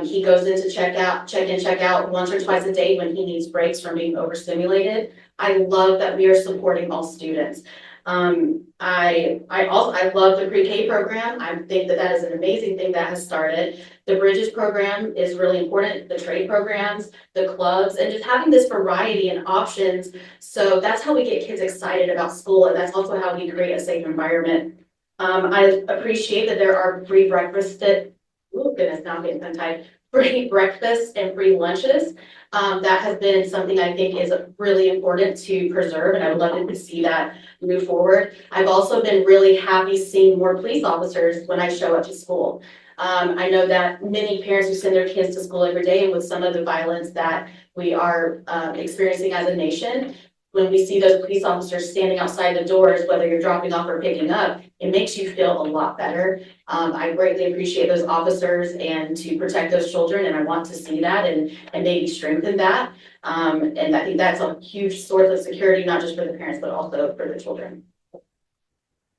He goes into check-in, check-out once or twice a day when he needs breaks from being overstimulated. I love that we are supporting all students. I love the pre-K program. I think that is an amazing thing that has started. The Bridges program is really important, the trade programs, the clubs, and just having this variety and options. So that's how we get kids excited about school, and that's also how we create a safe environment. I appreciate that there are free breakfasts now I'm getting tongue-tied. Free breakfasts and free lunches. That has been something I think is really important to preserve, and I would love to see that move forward. I've also been really happy seeing more police officers when I show up to school. I know that many parents who send their kids to school every day, and with some of the violence that we are experiencing as a nation, when we see those police officers standing outside the doors, whether you're dropping off or picking up, it makes you feel a lot better. I greatly appreciate those officers and to protect those children, and I want to see that and maybe strengthen that. And I think that's a huge source of security, not just for the parents, but also for the children.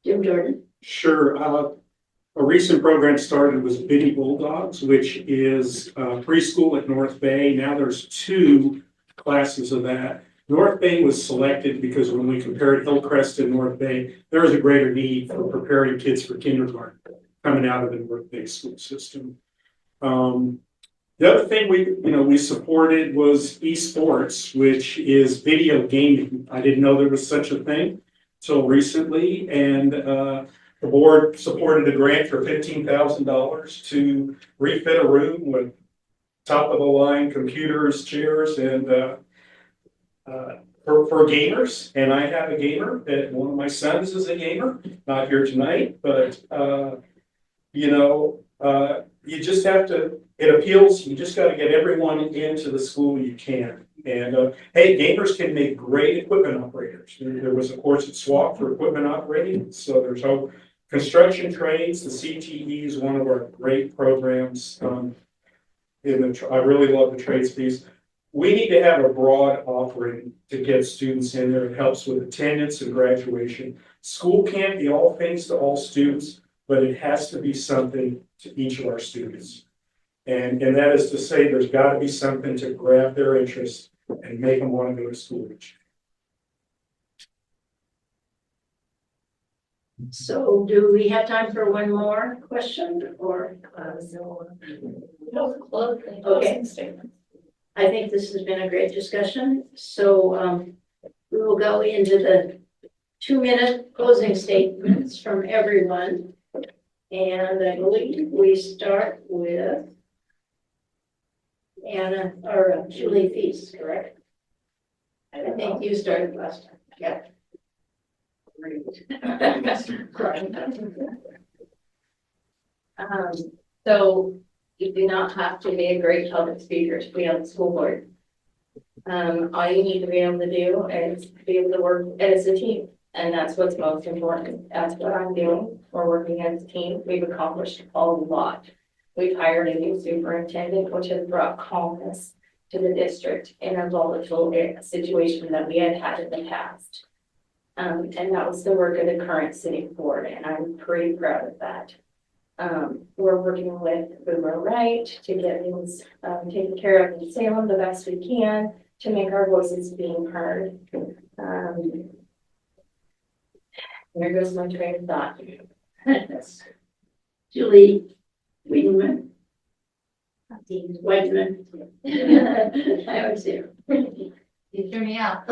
Jim Jordan. Sure. A recent program started was Bitty Bulldogs, which is preschool at North Bay. Now there's 2 classes of that. North Bay was selected because when we compared Hillcrest and North Bay, there was a greater need for preparing kids for kindergarten coming out of the North Bay school system. The other thing we supported was esports, which is video gaming. I didn't know there was such a thing till recently, and the board supported a grant for $15,000 to refit a room with top of the line computers, chairs, and for gamers. And I have a gamer, that one of my sons is a gamer, not here tonight, but you just have to, it appeals, you just got to get everyone into the school you can. And hey, gamers can make great equipment operators. There was a course at SWAC for equipment operating, so there's no construction trades. The CTE is one of our great programs. I really love the trades piece. We need to have a broad offering to get students in there. It helps with attendance and graduation. School can't be all things to all students, but it has to be something to each of our students. And that is to say, there's got to be something to grab their interest and make them want to go to school. So do we have time for one more question or? Okay. I think this has been a great discussion. So we will go into the 2-minute closing statements from everyone. And I believe we start with Anna or Julie Feast, correct? I think you started last time. Yeah. So you do not have to be a great public speaker to be on the school board. All you need to be able to do is be able to work as a team. And that's what's most important. That's what I'm doing. We're working as a team. We've accomplished a lot. We've hired a new superintendent, which has brought calmness to the district in a volatile situation that we had in the past. And that was the work of the current city board, and I'm pretty proud of that. We're working with Boomer Wright to get things taken care of in Salem the best we can to make our voices being heard. There goes my train of thought. Julie Wiedemann. Weidman. I was there. You threw me out.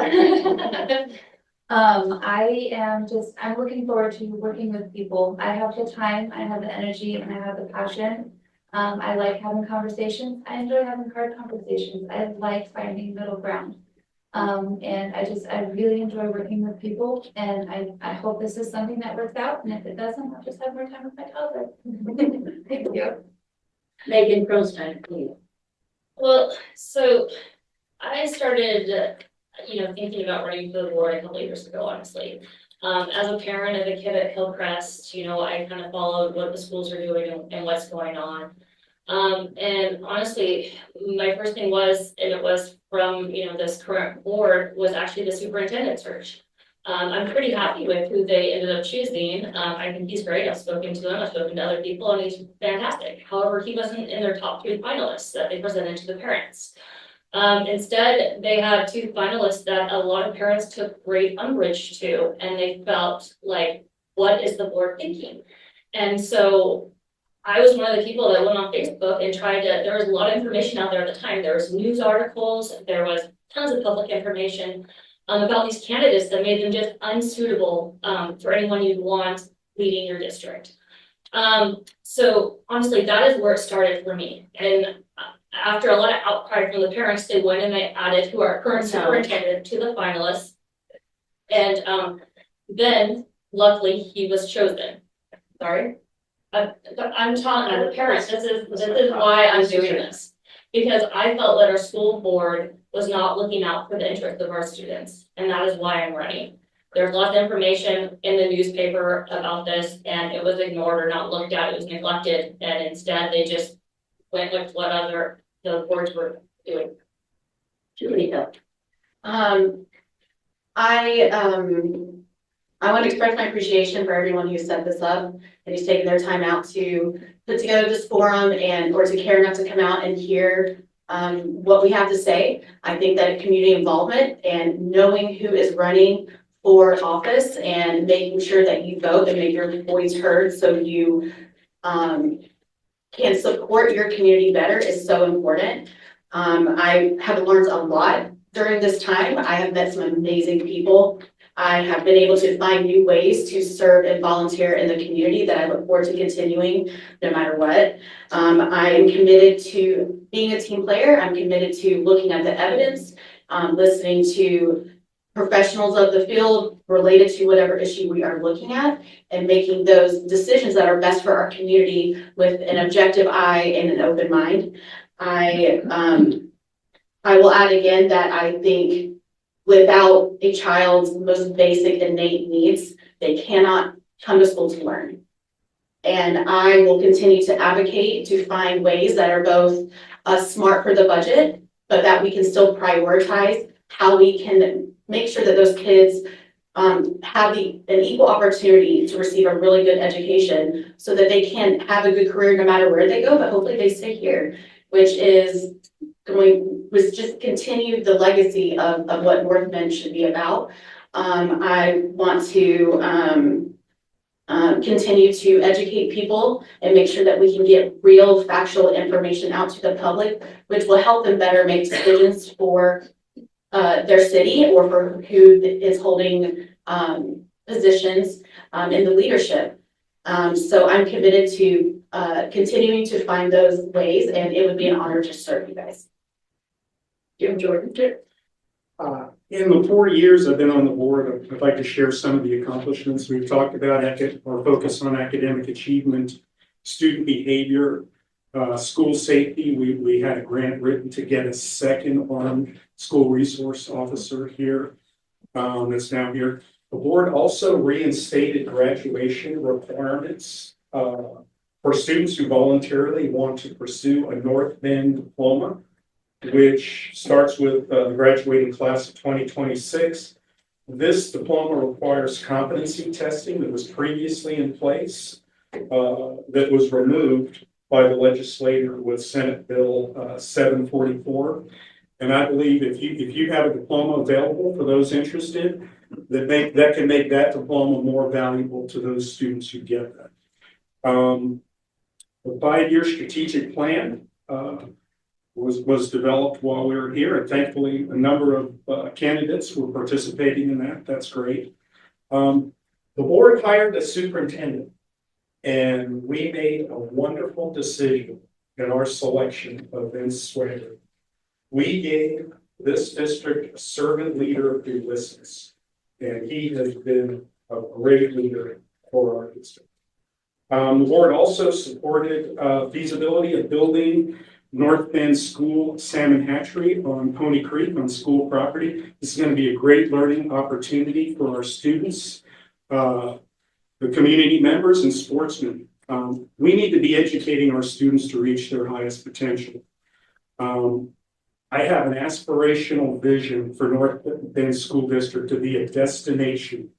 I'm looking forward to working with people. I have the time, I have the energy, and I have the passion. I like having conversations. I enjoy having hard conversations. I like finding middle ground. And I really enjoy working with people, and I hope this is something that works out, and if it doesn't, I'll just have more time with my toddler. Thank you. Megan Crosstein, please. Well, so I started, thinking about running for the board a couple of years ago, honestly. As a parent of a kid at Hillcrest, I kind of followed what the schools are doing and what's going on. And honestly, my first thing was, and it was from, this current board, was actually the superintendent search. I'm pretty happy with who they ended up choosing. I think he's great. I've spoken to him, I've spoken to other people, and he's fantastic. However, he wasn't in their top 3 finalists that they presented to the parents. Instead, they had 2 finalists that a lot of parents took great umbrage to, and they felt like, what is the board thinking? And so I was one of the people that went on Facebook and there was a lot of information out there at the time. There was news articles, there was tons of public information about these candidates that made them just unsuitable for anyone you'd want leading your district. So honestly, that is where it started for me. And after a lot of outcry from the parents, they went and they added to our current superintendent to the finalists. And then luckily he was chosen. Sorry. I'm telling as a parent, this is why I'm doing this. Because I felt that our school board was not looking out for the interests of our students. And that is why I'm running. There's lots of information in the newspaper about this, and it was ignored or not looked at, it was neglected, and instead they just went with what the boards were doing. Julie Hill. I want to express my appreciation for everyone who set this up and who's taken their time out to put together this forum or to care enough to come out and hear what we have to say. I think that community involvement and knowing who is running for office and making sure that you vote and make your voice heard so you can support your community better is so important. I have learned a lot during this time. I have met some amazing people. I have been able to find new ways to serve and volunteer in the community that I look forward to continuing no matter what. I am committed to being a team player. I'm committed to looking at the evidence, listening to professionals of the field related to whatever issue we are looking at, and making those decisions that are best for our community with an objective eye and an open mind. I will add again that I think without a child's most basic innate needs, they cannot come to school to learn. And I will continue to advocate to find ways that are both smart for the budget, but that we can still prioritize how we can make sure that those kids have an equal opportunity to receive a really good education so that they can have a good career no matter where they go, but hopefully they stay here, which is just continue the legacy of what North Bend should be about. I want to continue to educate people and make sure that we can get real factual information out to the public, which will help them better make decisions for their city or for who is holding positions in the leadership. So I'm committed to continuing to find those ways, and it would be an honor to serve you guys. Jim Jordan. In the 4 years I've been on the board, I'd like to share some of the accomplishments. We've talked about our focus on academic achievement, student behavior, school safety. We had a grant written to get a second armed school resource officer here that's now here. The board also reinstated graduation requirements for students who voluntarily want to pursue a North Bend diploma, which starts with the graduating class of 2026. This diploma requires competency testing that was previously in place, that was removed by the legislature with Senate Bill 744. And I believe if you have a diploma available for those interested, that can make that diploma more valuable to those students who get that. The 5-year strategic plan was developed while we were here, and thankfully a number of candidates were participating in that. That's great. The board hired a superintendent, and we made a wonderful decision in our selection of Vince Swager. We gave this district a servant leader who listens, and he has been a great leader for our district. The board also supported feasibility of building North Bend School Salmon Hatchery on Pony Creek on school property. This is going to be a great learning opportunity for our students, the community members, and sportsmen. We need to be educating our students to reach their highest potential. I have an aspirational vision for North Bend School District to be a destination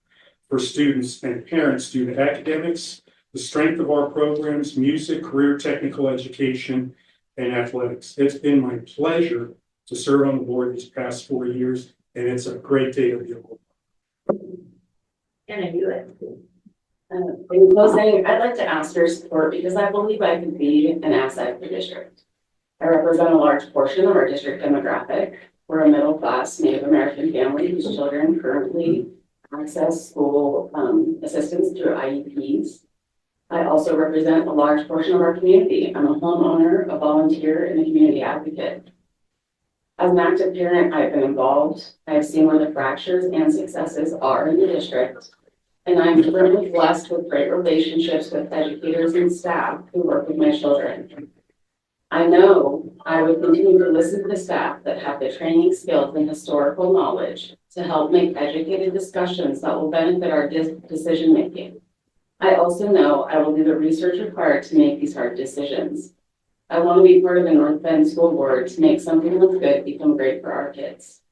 for students and parents due to academics, the strength of our programs, music, career, technical education, and athletics. It's been my pleasure to serve on the board these past 4 years, and it's a great day to be a board. Can I do it? In closing, I'd like to ask for your support because I believe I can be an asset for the district. I represent a large portion of our district demographic. We're a middle-class Native American family whose children currently access school assistance through IEPs. I also represent a large portion of our community. I'm a homeowner, a volunteer, and a community advocate. As an active parent, I've been involved. I've seen where the fractures and successes are in the district, and I'm firmly blessed with great relationships with educators and staff who work with my children. I know I would continue to listen to the staff that have the training, skills, and historical knowledge to help make educated discussions that will benefit our decision-making. I also know I will do the research required to make these hard decisions. I want to be part of the North Bend School Board to make something that's good become great for our kids.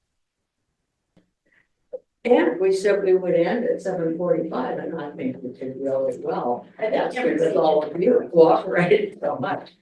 And we simply would end at 7:45, and I think we did really well. That's because all of you cooperated so much.